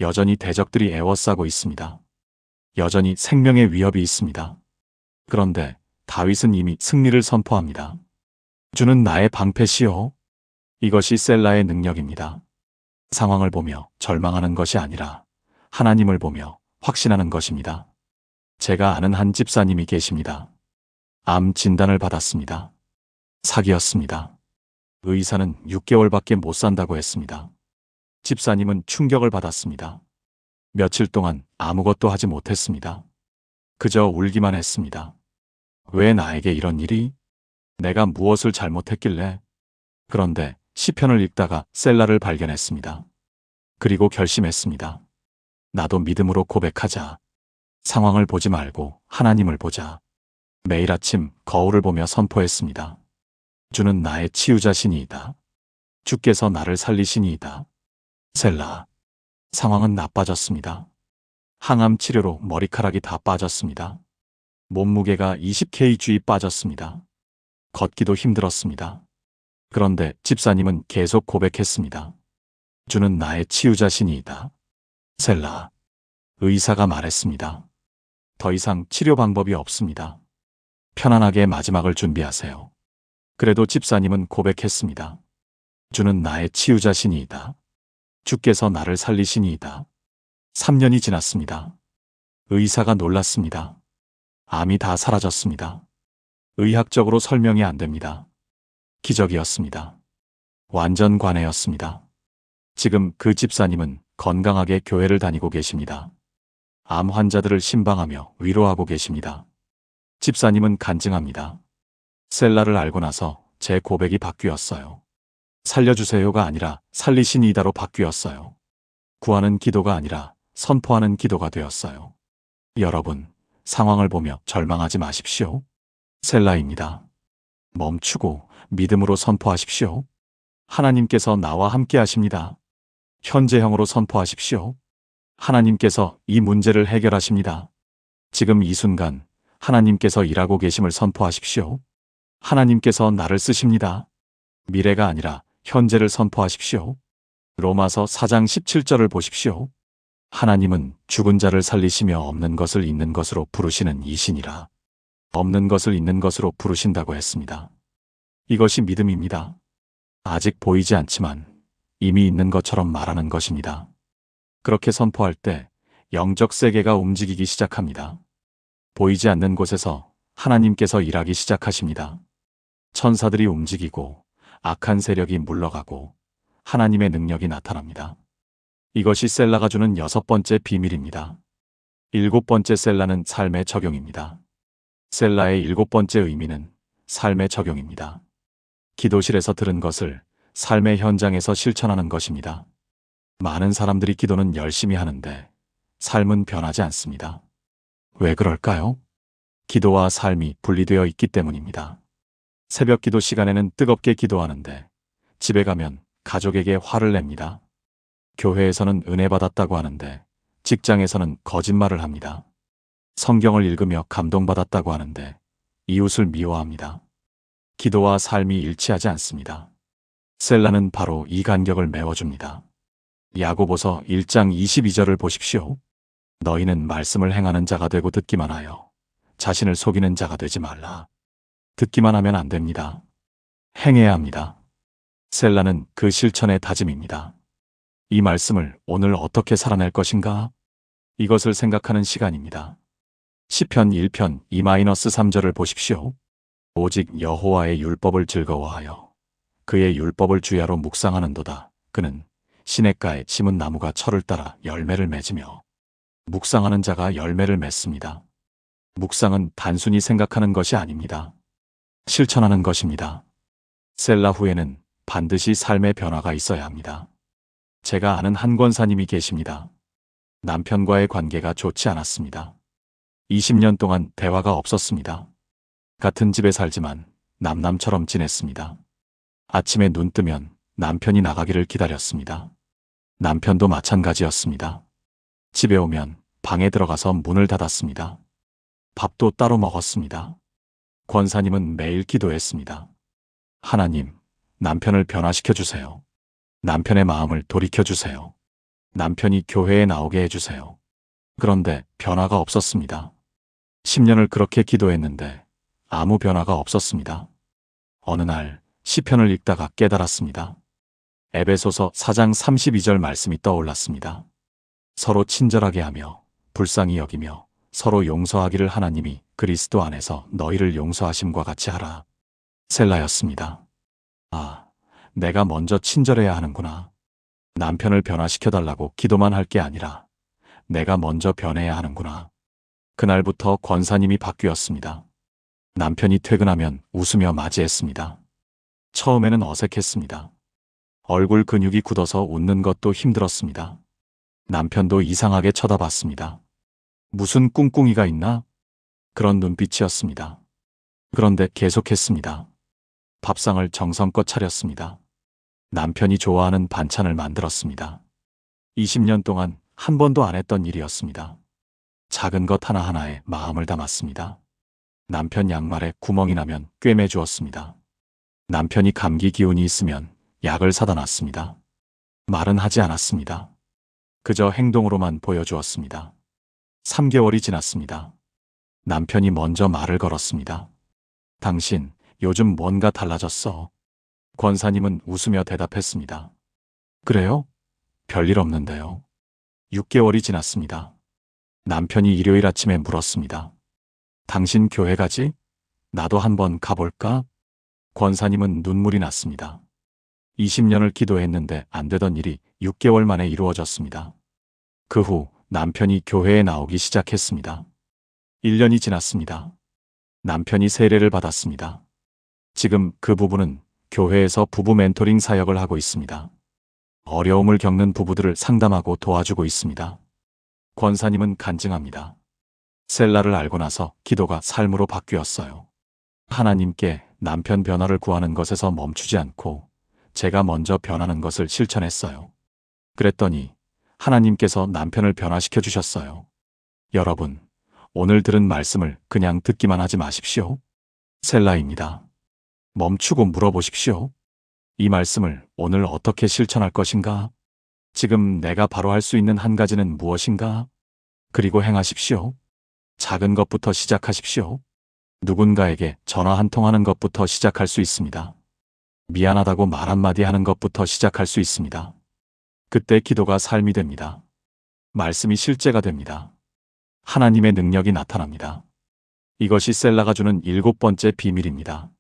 여전히 대적들이 에워싸고 있습니다. 여전히 생명의 위협이 있습니다. 그런데 다윗은 이미 승리를 선포합니다. 주는 나의 방패시요. 이것이 셀라의 능력입니다. 상황을 보며 절망하는 것이 아니라 하나님을 보며 확신하는 것입니다. 제가 아는 한 집사님이 계십니다. 암 진단을 받았습니다. 사기였습니다. 의사는 6개월밖에 못 산다고 했습니다. 집사님은 충격을 받았습니다. 며칠 동안 아무것도 하지 못했습니다. 그저 울기만 했습니다. 왜 나에게 이런 일이? 내가 무엇을 잘못했길래? 그런데 시편을 읽다가 셀라를 발견했습니다. 그리고 결심했습니다. 나도 믿음으로 고백하자. 상황을 보지 말고 하나님을 보자. 매일 아침 거울을 보며 선포했습니다. 주는 나의 치유자시니이다. 주께서 나를 살리시니이다. 셀라. 상황은 나빠졌습니다. 항암 치료로 머리카락이 다 빠졌습니다. 몸무게가 20kg 빠졌습니다. 걷기도 힘들었습니다. 그런데 집사님은 계속 고백했습니다. 주는 나의 치유자시니이다. 셀라. 의사가 말했습니다. 더 이상 치료 방법이 없습니다. 편안하게 마지막을 준비하세요. 그래도 집사님은 고백했습니다. 주는 나의 치유자시니이다. 주께서 나를 살리시니이다. 3년이 지났습니다. 의사가 놀랐습니다. 암이 다 사라졌습니다. 의학적으로 설명이 안 됩니다. 기적이었습니다. 완전 관해였습니다. 지금 그 집사님은 건강하게 교회를 다니고 계십니다. 암 환자들을 신방하며 위로하고 계십니다. 집사님은 간증합니다. 셀라를 알고 나서 제 고백이 바뀌었어요. 살려주세요가 아니라 살리시니이다로 바뀌었어요. 구하는 기도가 아니라 선포하는 기도가 되었어요. 여러분, 상황을 보며 절망하지 마십시오. 셀라입니다. 멈추고 믿음으로 선포하십시오. 하나님께서 나와 함께 하십니다. 현재형으로 선포하십시오. 하나님께서 이 문제를 해결하십니다. 지금 이 순간 하나님께서 일하고 계심을 선포하십시오. 하나님께서 나를 쓰십니다. 미래가 아니라 현재를 선포하십시오. 로마서 4장 17절을 보십시오. 하나님은 죽은 자를 살리시며 없는 것을 있는 것으로 부르시는 이신이라. 없는 것을 있는 것으로 부르신다고 했습니다. 이것이 믿음입니다. 아직 보이지 않지만 이미 있는 것처럼 말하는 것입니다. 그렇게 선포할 때 영적 세계가 움직이기 시작합니다. 보이지 않는 곳에서 하나님께서 일하기 시작하십니다. 천사들이 움직이고 악한 세력이 물러가고 하나님의 능력이 나타납니다. 이것이 셀라가 주는 6번째 비밀입니다. 7번째 셀라는 삶의 적용입니다. 셀라의 7번째 의미는 삶의 적용입니다. 기도실에서 들은 것을 삶의 현장에서 실천하는 것입니다. 많은 사람들이 기도는 열심히 하는데 삶은 변하지 않습니다. 왜 그럴까요? 기도와 삶이 분리되어 있기 때문입니다. 새벽 기도 시간에는 뜨겁게 기도하는데 집에 가면 가족에게 화를 냅니다. 교회에서는 은혜 받았다고 하는데 직장에서는 거짓말을 합니다. 성경을 읽으며 감동받았다고 하는데 이웃을 미워합니다. 기도와 삶이 일치하지 않습니다. 셀라는 바로 이 간격을 메워줍니다. 야고보서 1장 22절을 보십시오. 너희는 말씀을 행하는 자가 되고 듣기만 하여 자신을 속이는 자가 되지 말라. 듣기만 하면 안 됩니다. 행해야 합니다. 셀라는 그 실천의 다짐입니다. 이 말씀을 오늘 어떻게 살아낼 것인가? 이것을 생각하는 시간입니다. 시편 1편 2-3절을 보십시오. 오직 여호와의 율법을 즐거워하여 그의 율법을 주야로 묵상하는도다. 그는 시냇가에 심은 나무가 철을 따라 열매를 맺으며 묵상하는 자가 열매를 맺습니다. 묵상은 단순히 생각하는 것이 아닙니다. 실천하는 것입니다. 셀라 후에는 반드시 삶의 변화가 있어야 합니다. 제가 아는 한 권사님이 계십니다. 남편과의 관계가 좋지 않았습니다. 20년 동안 대화가 없었습니다. 같은 집에 살지만 남남처럼 지냈습니다. 아침에 눈 뜨면 남편이 나가기를 기다렸습니다. 남편도 마찬가지였습니다. 집에 오면 방에 들어가서 문을 닫았습니다. 밥도 따로 먹었습니다. 권사님은 매일 기도했습니다. 하나님, 남편을 변화시켜 주세요. 남편의 마음을 돌이켜 주세요. 남편이 교회에 나오게 해주세요. 그런데 변화가 없었습니다. 10년을 그렇게 기도했는데 아무 변화가 없었습니다. 어느 날 시편을 읽다가 깨달았습니다. 에베소서 4장 32절 말씀이 떠올랐습니다. 서로 친절하게 하며 불쌍히 여기며 서로 용서하기를 하나님이 그리스도 안에서 너희를 용서하심과 같이 하라. 셀라였습니다. 아, 내가 먼저 친절해야 하는구나. 남편을 변화시켜달라고 기도만 할 게 아니라 내가 먼저 변해야 하는구나. 그날부터 권사님이 바뀌었습니다. 남편이 퇴근하면 웃으며 맞이했습니다. 처음에는 어색했습니다. 얼굴 근육이 굳어서 웃는 것도 힘들었습니다. 남편도 이상하게 쳐다봤습니다. 무슨 꿍꿍이가 있나? 그런 눈빛이었습니다. 그런데 계속했습니다. 밥상을 정성껏 차렸습니다. 남편이 좋아하는 반찬을 만들었습니다. 20년 동안 한 번도 안 했던 일이었습니다. 작은 것 하나하나에 마음을 담았습니다. 남편 양말에 구멍이 나면 꿰매 주었습니다. 남편이 감기 기운이 있으면 약을 사다 놨습니다. 말은 하지 않았습니다. 그저 행동으로만 보여주었습니다. 3개월이 지났습니다. 남편이 먼저 말을 걸었습니다. 당신, 요즘 뭔가 달라졌어. 권사님은 웃으며 대답했습니다. 그래요? 별일 없는데요. 6개월이 지났습니다. 남편이 일요일 아침에 물었습니다. 당신 교회 가지? 나도 한번 가볼까? 권사님은 눈물이 났습니다. 20년을 기도했는데 안 되던 일이 6개월 만에 이루어졌습니다. 그 후 남편이 교회에 나오기 시작했습니다. 1년이 지났습니다. 남편이 세례를 받았습니다. 지금 그 부부는 교회에서 부부 멘토링 사역을 하고 있습니다. 어려움을 겪는 부부들을 상담하고 도와주고 있습니다. 권사님은 간증합니다. 셀라를 알고 나서 기도가 삶으로 바뀌었어요. 하나님께 남편 변화를 구하는 것에서 멈추지 않고 제가 먼저 변하는 것을 실천했어요. 그랬더니 하나님께서 남편을 변화시켜 주셨어요. 여러분, 오늘 들은 말씀을 그냥 듣기만 하지 마십시오. 셀라입니다. 멈추고 물어보십시오. 이 말씀을 오늘 어떻게 실천할 것인가? 지금 내가 바로 할 수 있는 한 가지는 무엇인가? 그리고 행하십시오. 작은 것부터 시작하십시오. 누군가에게 전화 한 통 하는 것부터 시작할 수 있습니다. 미안하다고 말 한마디 하는 것부터 시작할 수 있습니다. 그때 기도가 삶이 됩니다. 말씀이 실제가 됩니다. 하나님의 능력이 나타납니다. 이것이 셀라가 주는 7번째 비밀입니다.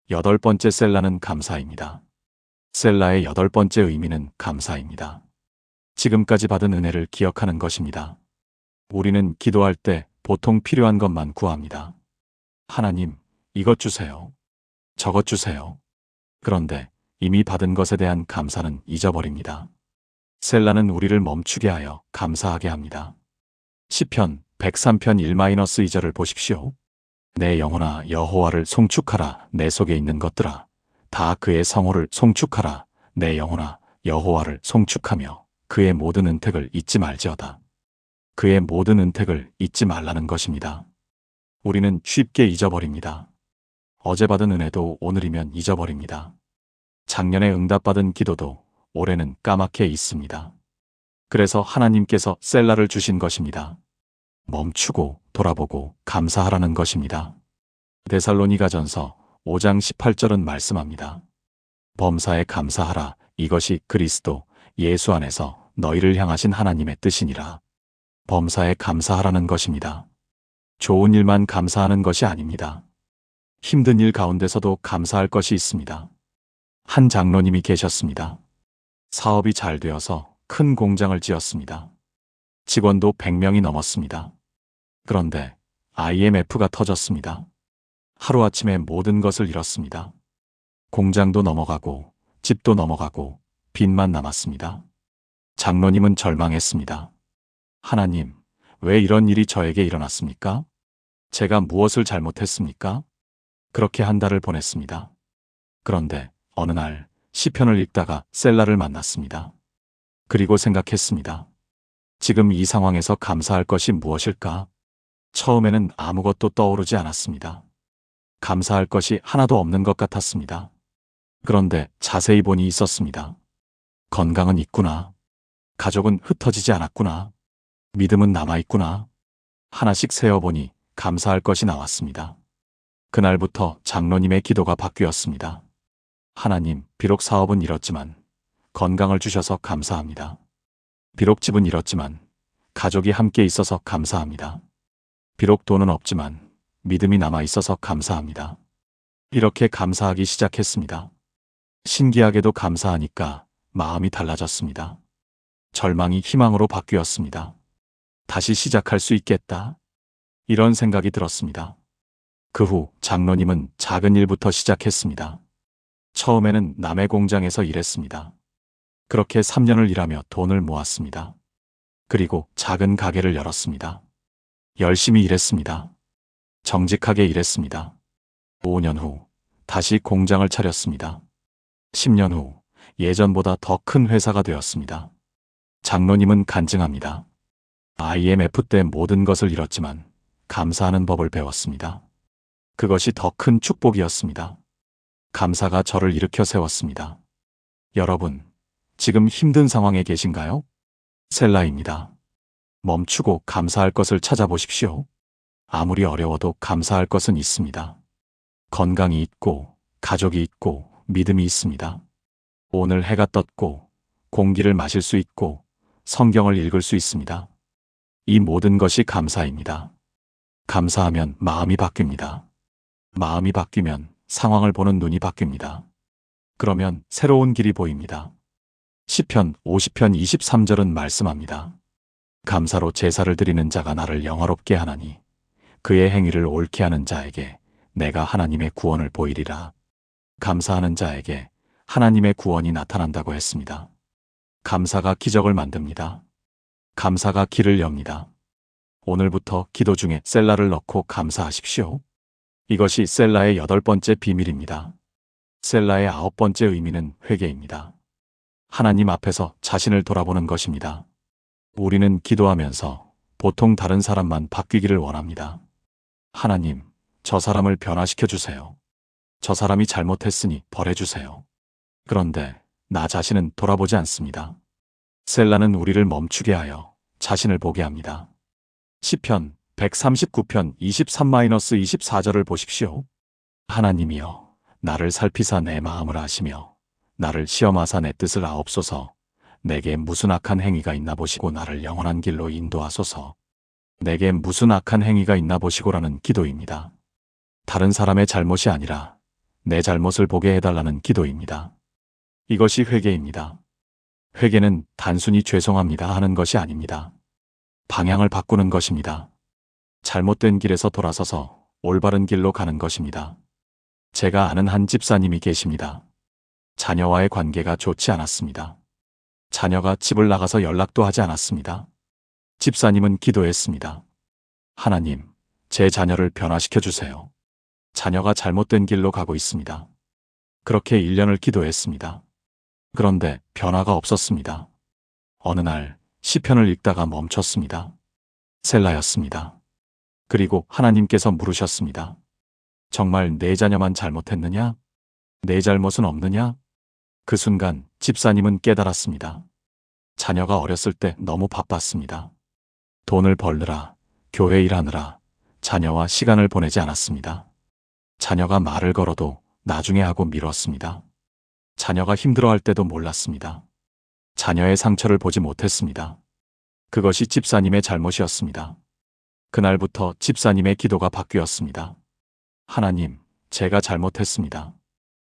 8번째 셀라는 감사입니다. 셀라의 8번째 의미는 감사입니다. 지금까지 받은 은혜를 기억하는 것입니다. 우리는 기도할 때 보통 필요한 것만 구합니다. 하나님, 이것 주세요. 저것 주세요. 그런데 이미 받은 것에 대한 감사는 잊어버립니다. 셀라는 우리를 멈추게 하여 감사하게 합니다. 시편 103편 1-2절을 보십시오. 내 영혼아 여호와를 송축하라. 내 속에 있는 것들아 다 그의 성호를 송축하라. 내 영혼아 여호와를 송축하며 그의 모든 은택을 잊지 말지어다. 그의 모든 은택을 잊지 말라는 것입니다. 우리는 쉽게 잊어버립니다. 어제 받은 은혜도 오늘이면 잊어버립니다. 작년에 응답받은 기도도 올해는 까맣게 있습니다. 그래서 하나님께서 셀라를 주신 것입니다. 멈추고 돌아보고 감사하라는 것입니다. 데살로니가전서 5장 18절은 말씀합니다. 범사에 감사하라. 이것이 그리스도 예수 안에서 너희를 향하신 하나님의 뜻이니라. 범사에 감사하라는 것입니다. 좋은 일만 감사하는 것이 아닙니다. 힘든 일 가운데서도 감사할 것이 있습니다. 한 장로님이 계셨습니다. 사업이 잘 되어서 큰 공장을 지었습니다. 직원도 100명이 넘었습니다. 그런데 IMF가 터졌습니다. 하루아침에 모든 것을 잃었습니다. 공장도 넘어가고 집도 넘어가고 빚만 남았습니다. 장로님은 절망했습니다. 하나님, 왜 이런 일이 저에게 일어났습니까? 제가 무엇을 잘못했습니까? 그렇게 한 달을 보냈습니다. 그런데 어느 날 시편을 읽다가 셀라를 만났습니다. 그리고 생각했습니다. 지금 이 상황에서 감사할 것이 무엇일까? 처음에는 아무것도 떠오르지 않았습니다. 감사할 것이 하나도 없는 것 같았습니다. 그런데 자세히 보니 있었습니다. 건강은 있구나. 가족은 흩어지지 않았구나. 믿음은 남아있구나. 하나씩 세어보니 감사할 것이 나왔습니다. 그날부터 장로님의 기도가 바뀌었습니다. 하나님, 비록 사업은 잃었지만 건강을 주셔서 감사합니다. 비록 집은 잃었지만 가족이 함께 있어서 감사합니다. 비록 돈은 없지만 믿음이 남아 있어서 감사합니다. 이렇게 감사하기 시작했습니다. 신기하게도 감사하니까 마음이 달라졌습니다. 절망이 희망으로 바뀌었습니다. 다시 시작할 수 있겠다. 이런 생각이 들었습니다. 그 후 장로님은 작은 일부터 시작했습니다. 처음에는 남의 공장에서 일했습니다. 그렇게 3년을 일하며 돈을 모았습니다. 그리고 작은 가게를 열었습니다. 열심히 일했습니다. 정직하게 일했습니다. 5년 후 다시 공장을 차렸습니다. 10년 후 예전보다 더 큰 회사가 되었습니다. 장로님은 간증합니다. IMF 때 모든 것을 잃었지만 감사하는 법을 배웠습니다. 그것이 더 큰 축복이었습니다. 감사가 저를 일으켜 세웠습니다. 여러분, 지금 힘든 상황에 계신가요? 셀라입니다. 멈추고 감사할 것을 찾아보십시오. 아무리 어려워도 감사할 것은 있습니다. 건강이 있고, 가족이 있고, 믿음이 있습니다. 오늘 해가 떴고, 공기를 마실 수 있고, 성경을 읽을 수 있습니다. 이 모든 것이 감사입니다. 감사하면 마음이 바뀝니다. 마음이 바뀌면 상황을 보는 눈이 바뀝니다. 그러면 새로운 길이 보입니다. 시편 50편 23절은 말씀합니다. 감사로 제사를 드리는 자가 나를 영화롭게 하나니 그의 행위를 옳게 하는 자에게 내가 하나님의 구원을 보이리라. 감사하는 자에게 하나님의 구원이 나타난다고 했습니다. 감사가 기적을 만듭니다. 감사가 길을 엽니다. 오늘부터 기도 중에 셀라를 넣고 감사하십시오. 이것이 셀라의 8번째 비밀입니다. 셀라의 9번째 의미는 회개입니다. 하나님 앞에서 자신을 돌아보는 것입니다. 우리는 기도하면서 보통 다른 사람만 바뀌기를 원합니다. 하나님, 저 사람을 변화시켜 주세요. 저 사람이 잘못했으니 벌해주세요. 그런데 나 자신은 돌아보지 않습니다. 셀라는 우리를 멈추게 하여 자신을 보게 합니다. 시편 139편 23-24절을 보십시오. 하나님이여, 나를 살피사 내 마음을 아시며 나를 시험하사 내 뜻을 아옵소서. 내게 무슨 악한 행위가 있나 보시고 나를 영원한 길로 인도하소서. 내게 무슨 악한 행위가 있나 보시고라는 기도입니다. 다른 사람의 잘못이 아니라 내 잘못을 보게 해달라는 기도입니다. 이것이 회개입니다. 회개는 단순히 죄송합니다 하는 것이 아닙니다. 방향을 바꾸는 것입니다. 잘못된 길에서 돌아서서 올바른 길로 가는 것입니다. 제가 아는 한 집사님이 계십니다. 자녀와의 관계가 좋지 않았습니다. 자녀가 집을 나가서 연락도 하지 않았습니다. 집사님은 기도했습니다. 하나님, 제 자녀를 변화시켜 주세요. 자녀가 잘못된 길로 가고 있습니다. 그렇게 1년을 기도했습니다. 그런데 변화가 없었습니다. 어느 날 시편을 읽다가 멈췄습니다. 셀라였습니다. 그리고 하나님께서 물으셨습니다. 정말 내 자녀만 잘못했느냐? 내 잘못은 없느냐? 그 순간 집사님은 깨달았습니다. 자녀가 어렸을 때 너무 바빴습니다. 돈을 벌느라, 교회 일하느라 자녀와 시간을 보내지 않았습니다. 자녀가 말을 걸어도 나중에 하고 미뤘습니다. 자녀가 힘들어할 때도 몰랐습니다. 자녀의 상처를 보지 못했습니다. 그것이 집사님의 잘못이었습니다. 그날부터 집사님의 기도가 바뀌었습니다. 하나님, 제가 잘못했습니다.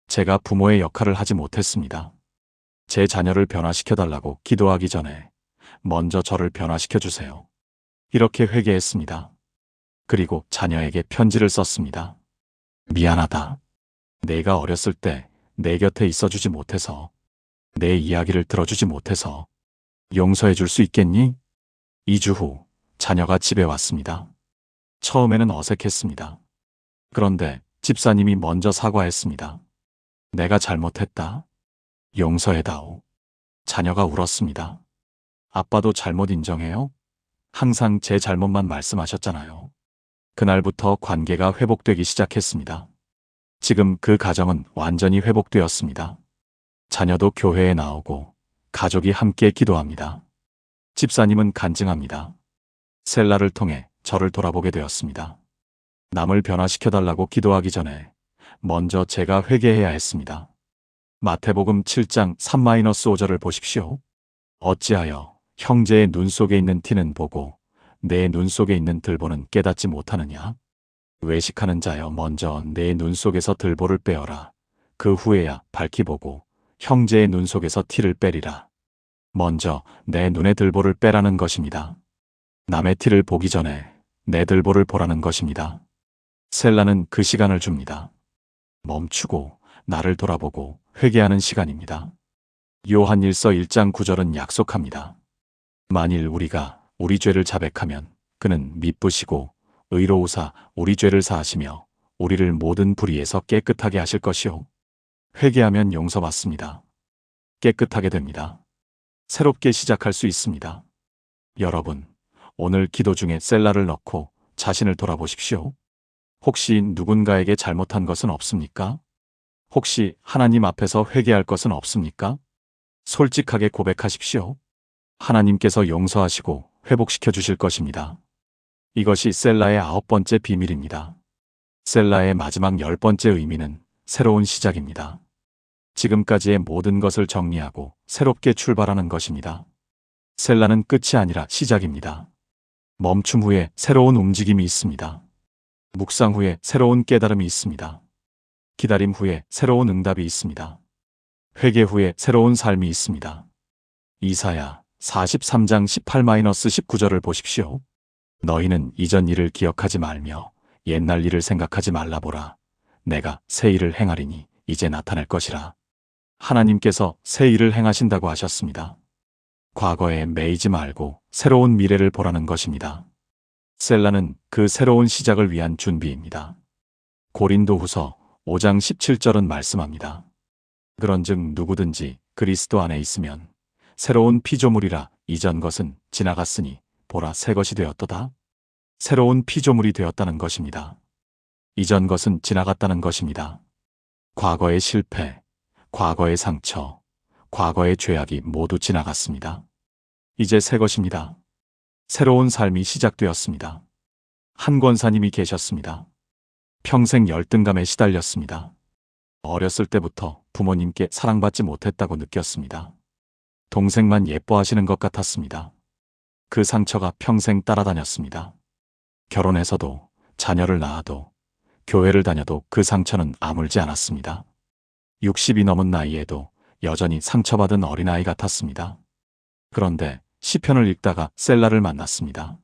제가 부모의 역할을 하지 못했습니다. 제 자녀를 변화시켜달라고 기도하기 전에 먼저 저를 변화시켜 주세요. 이렇게 회개했습니다. 그리고 자녀에게 편지를 썼습니다. 미안하다. 내가 어렸을 때 내 곁에 있어주지 못해서, 내 이야기를 들어주지 못해서 용서해 줄 수 있겠니? 2주 후 자녀가 집에 왔습니다. 처음에는 어색했습니다. 그런데 집사님이 먼저 사과했습니다. 내가 잘못했다. 용서해다오. 자녀가 울었습니다. 아빠도 잘못 인정해요? 항상 제 잘못만 말씀하셨잖아요. 그날부터 관계가 회복되기 시작했습니다. 지금 그 가정은 완전히 회복되었습니다. 자녀도 교회에 나오고 가족이 함께 기도합니다. 집사님은 간증합니다. 셀라를 통해 저를 돌아보게 되었습니다. 남을 변화시켜달라고 기도하기 전에 먼저 제가 회개해야 했습니다. 마태복음 7장 3-5절을 보십시오. 어찌하여 형제의 눈 속에 있는 티는 보고 내 눈 속에 있는 들보는 깨닫지 못하느냐? 외식하는 자여, 먼저 내 눈 속에서 들보를 빼어라. 그 후에야 밝히 보고 형제의 눈 속에서 티를 빼리라. 먼저 내 눈의 들보를 빼라는 것입니다. 남의 티를 보기 전에 내 들보를 보라는 것입니다. 셀라는 그 시간을 줍니다. 멈추고 나를 돌아보고 회개하는 시간입니다. 요한일서 1장 9절은 약속합니다. 만일 우리가 우리 죄를 자백하면 그는 미쁘시고 의로우사 우리 죄를 사하시며 우리를 모든 불의에서 깨끗하게 하실 것이요. 회개하면 용서받습니다. 깨끗하게 됩니다. 새롭게 시작할 수 있습니다. 여러분, 오늘 기도 중에 셀라를 넣고 자신을 돌아보십시오. 혹시 누군가에게 잘못한 것은 없습니까? 혹시 하나님 앞에서 회개할 것은 없습니까? 솔직하게 고백하십시오. 하나님께서 용서하시고 회복시켜 주실 것입니다. 이것이 셀라의 9번째 비밀입니다. 셀라의 마지막 10번째 의미는 새로운 시작입니다. 지금까지의 모든 것을 정리하고 새롭게 출발하는 것입니다. 셀라는 끝이 아니라 시작입니다. 멈춤 후에 새로운 움직임이 있습니다. 묵상 후에 새로운 깨달음이 있습니다. 기다림 후에 새로운 응답이 있습니다. 회개 후에 새로운 삶이 있습니다. 이사야 43장 18-19절을 보십시오. 너희는 이전 일을 기억하지 말며 옛날 일을 생각하지 말라 보라. 내가 새 일을 행하리니 이제 나타날 것이라. 하나님께서 새 일을 행하신다고 하셨습니다. 과거에 매이지 말고 새로운 미래를 보라는 것입니다. 셀라는 그 새로운 시작을 위한 준비입니다. 고린도후서 5장 17절은 말씀합니다. 그런즉 누구든지 그리스도 안에 있으면 새로운 피조물이라. 이전 것은 지나갔으니 보라 새 것이 되었도다. 새로운 피조물이 되었다는 것입니다. 이전 것은 지나갔다는 것입니다. 과거의 실패, 과거의 상처, 과거의 죄악이 모두 지나갔습니다. 이제 새 것입니다. 새로운 삶이 시작되었습니다. 한 권사님이 계셨습니다. 평생 열등감에 시달렸습니다. 어렸을 때부터 부모님께 사랑받지 못했다고 느꼈습니다. 동생만 예뻐하시는 것 같았습니다. 그 상처가 평생 따라다녔습니다. 결혼해서도 자녀를 낳아도 교회를 다녀도 그 상처는 아물지 않았습니다. 60이 넘은 나이에도 여전히 상처받은 어린아이 같았습니다. 그런데 시편을 읽다가 셀라를 만났습니다.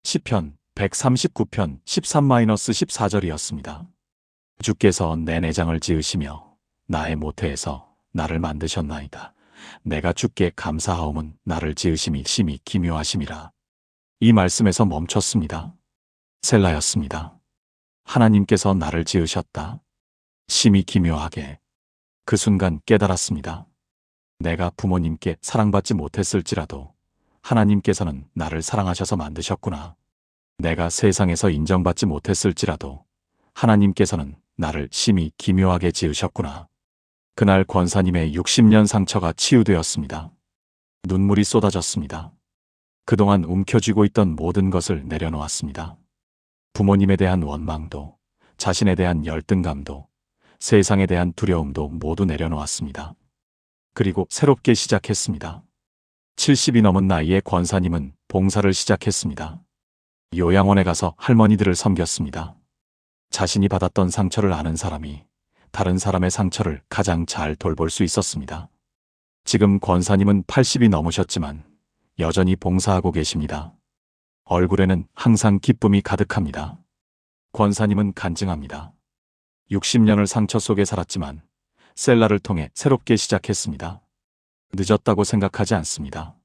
시편 139편 13-14절이었습니다. 주께서 내 내장을 지으시며 나의 모태에서 나를 만드셨나이다. 내가 주께 감사하옴은 나를 지으심이 심히 기묘하심이라. 이 말씀에서 멈췄습니다. 셀라였습니다. 하나님께서 나를 지으셨다. 심히 기묘하게. 그 순간 깨달았습니다. 내가 부모님께 사랑받지 못했을지라도 하나님께서는 나를 사랑하셔서 만드셨구나. 내가 세상에서 인정받지 못했을지라도 하나님께서는 나를 심히 기묘하게 지으셨구나. 그날 권사님의 60년 상처가 치유되었습니다. 눈물이 쏟아졌습니다. 그동안 움켜쥐고 있던 모든 것을 내려놓았습니다. 부모님에 대한 원망도, 자신에 대한 열등감도, 세상에 대한 두려움도 모두 내려놓았습니다. 그리고 새롭게 시작했습니다. 70이 넘은 나이에 권사님은 봉사를 시작했습니다. 요양원에 가서 할머니들을 섬겼습니다. 자신이 받았던 상처를 아는 사람이 다른 사람의 상처를 가장 잘 돌볼 수 있었습니다. 지금 권사님은 80이 넘으셨지만 여전히 봉사하고 계십니다. 얼굴에는 항상 기쁨이 가득합니다. 권사님은 간증합니다. 60년을 상처 속에 살았지만 셀라를 통해 새롭게 시작했습니다. 늦었다고 생각하지 않습니다.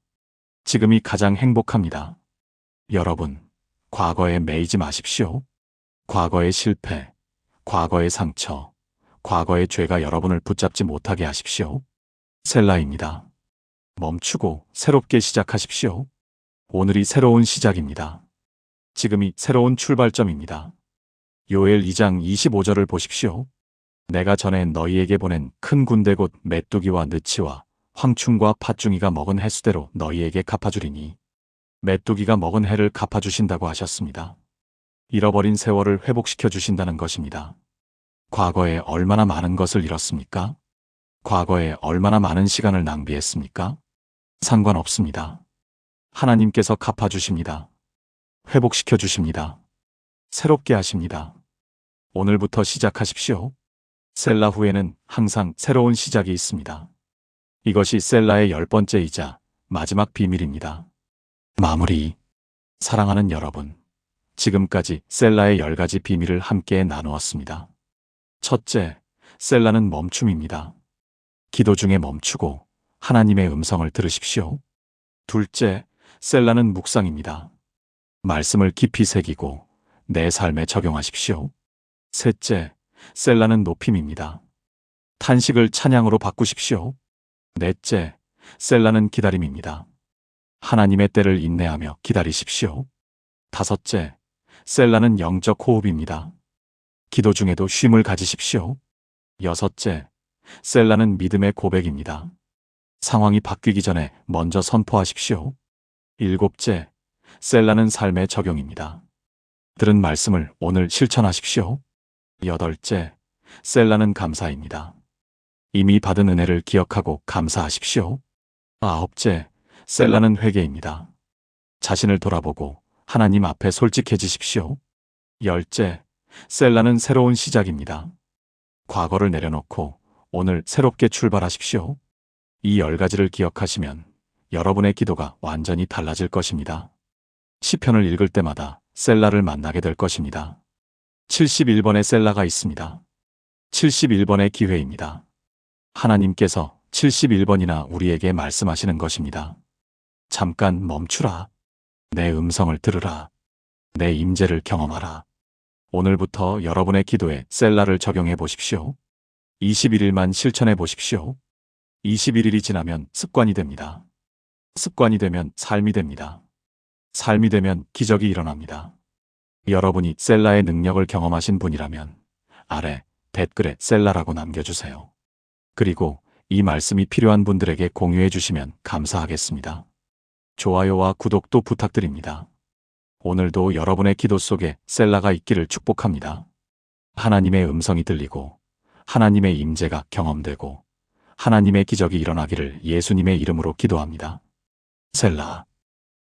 지금이 가장 행복합니다. 여러분, 과거에 매이지 마십시오. 과거의 실패, 과거의 상처, 과거의 죄가 여러분을 붙잡지 못하게 하십시오. 셀라입니다. 멈추고 새롭게 시작하십시오. 오늘이 새로운 시작입니다. 지금이 새로운 출발점입니다. 요엘 2장 25절을 보십시오. 내가 전에 너희에게 보낸 큰 군대 곧 메뚜기와 느치와 황충과 팥중이가 먹은 횟수대로 너희에게 갚아주리니. 메뚜기가 먹은 해를 갚아주신다고 하셨습니다. 잃어버린 세월을 회복시켜 주신다는 것입니다. 과거에 얼마나 많은 것을 잃었습니까? 과거에 얼마나 많은 시간을 낭비했습니까? 상관없습니다. 하나님께서 갚아주십니다. 회복시켜 주십니다. 새롭게 하십니다. 오늘부터 시작하십시오. 셀라 후에는 항상 새로운 시작이 있습니다. 이것이 셀라의 10번째이자 마지막 비밀입니다. 마무리. 사랑하는 여러분, 지금까지 셀라의 10가지 비밀을 함께 나누었습니다. 첫째, 셀라는 멈춤입니다. 기도 중에 멈추고 하나님의 음성을 들으십시오. 둘째, 셀라는 묵상입니다. 말씀을 깊이 새기고 내 삶에 적용하십시오. 셋째, 셀라는 높임입니다. 탄식을 찬양으로 바꾸십시오. 넷째, 셀라는 기다림입니다. 하나님의 때를 인내하며 기다리십시오. 다섯째, 셀라는 영적 호흡입니다. 기도 중에도 쉼을 가지십시오. 여섯째, 셀라는 믿음의 고백입니다. 상황이 바뀌기 전에 먼저 선포하십시오. 일곱째, 셀라는 삶의 적용입니다. 들은 말씀을 오늘 실천하십시오. 여덟째, 셀라는 감사입니다. 이미 받은 은혜를 기억하고 감사하십시오. 아홉째, 셀라는 회개입니다. 자신을 돌아보고 하나님 앞에 솔직해지십시오. 열째, 셀라는 새로운 시작입니다. 과거를 내려놓고 오늘 새롭게 출발하십시오. 이 10가지를 기억하시면 여러분의 기도가 완전히 달라질 것입니다. 시편을 읽을 때마다 셀라를 만나게 될 것입니다. 71번의 셀라가 있습니다. 71번의 기회입니다. 하나님께서 71번이나 우리에게 말씀하시는 것입니다. 잠깐 멈추라. 내 음성을 들으라. 내 임재를 경험하라. 오늘부터 여러분의 기도에 셀라를 적용해 보십시오. 21일만 실천해 보십시오. 21일이 지나면 습관이 됩니다. 습관이 되면 삶이 됩니다. 삶이 되면 기적이 일어납니다. 여러분이 셀라의 능력을 경험하신 분이라면 아래 댓글에 셀라라고 남겨주세요. 그리고 이 말씀이 필요한 분들에게 공유해 주시면 감사하겠습니다. 좋아요와 구독도 부탁드립니다. 오늘도 여러분의 기도 속에 셀라가 있기를 축복합니다. 하나님의 음성이 들리고 하나님의 임재가 경험되고 하나님의 기적이 일어나기를 예수님의 이름으로 기도합니다. 셀라.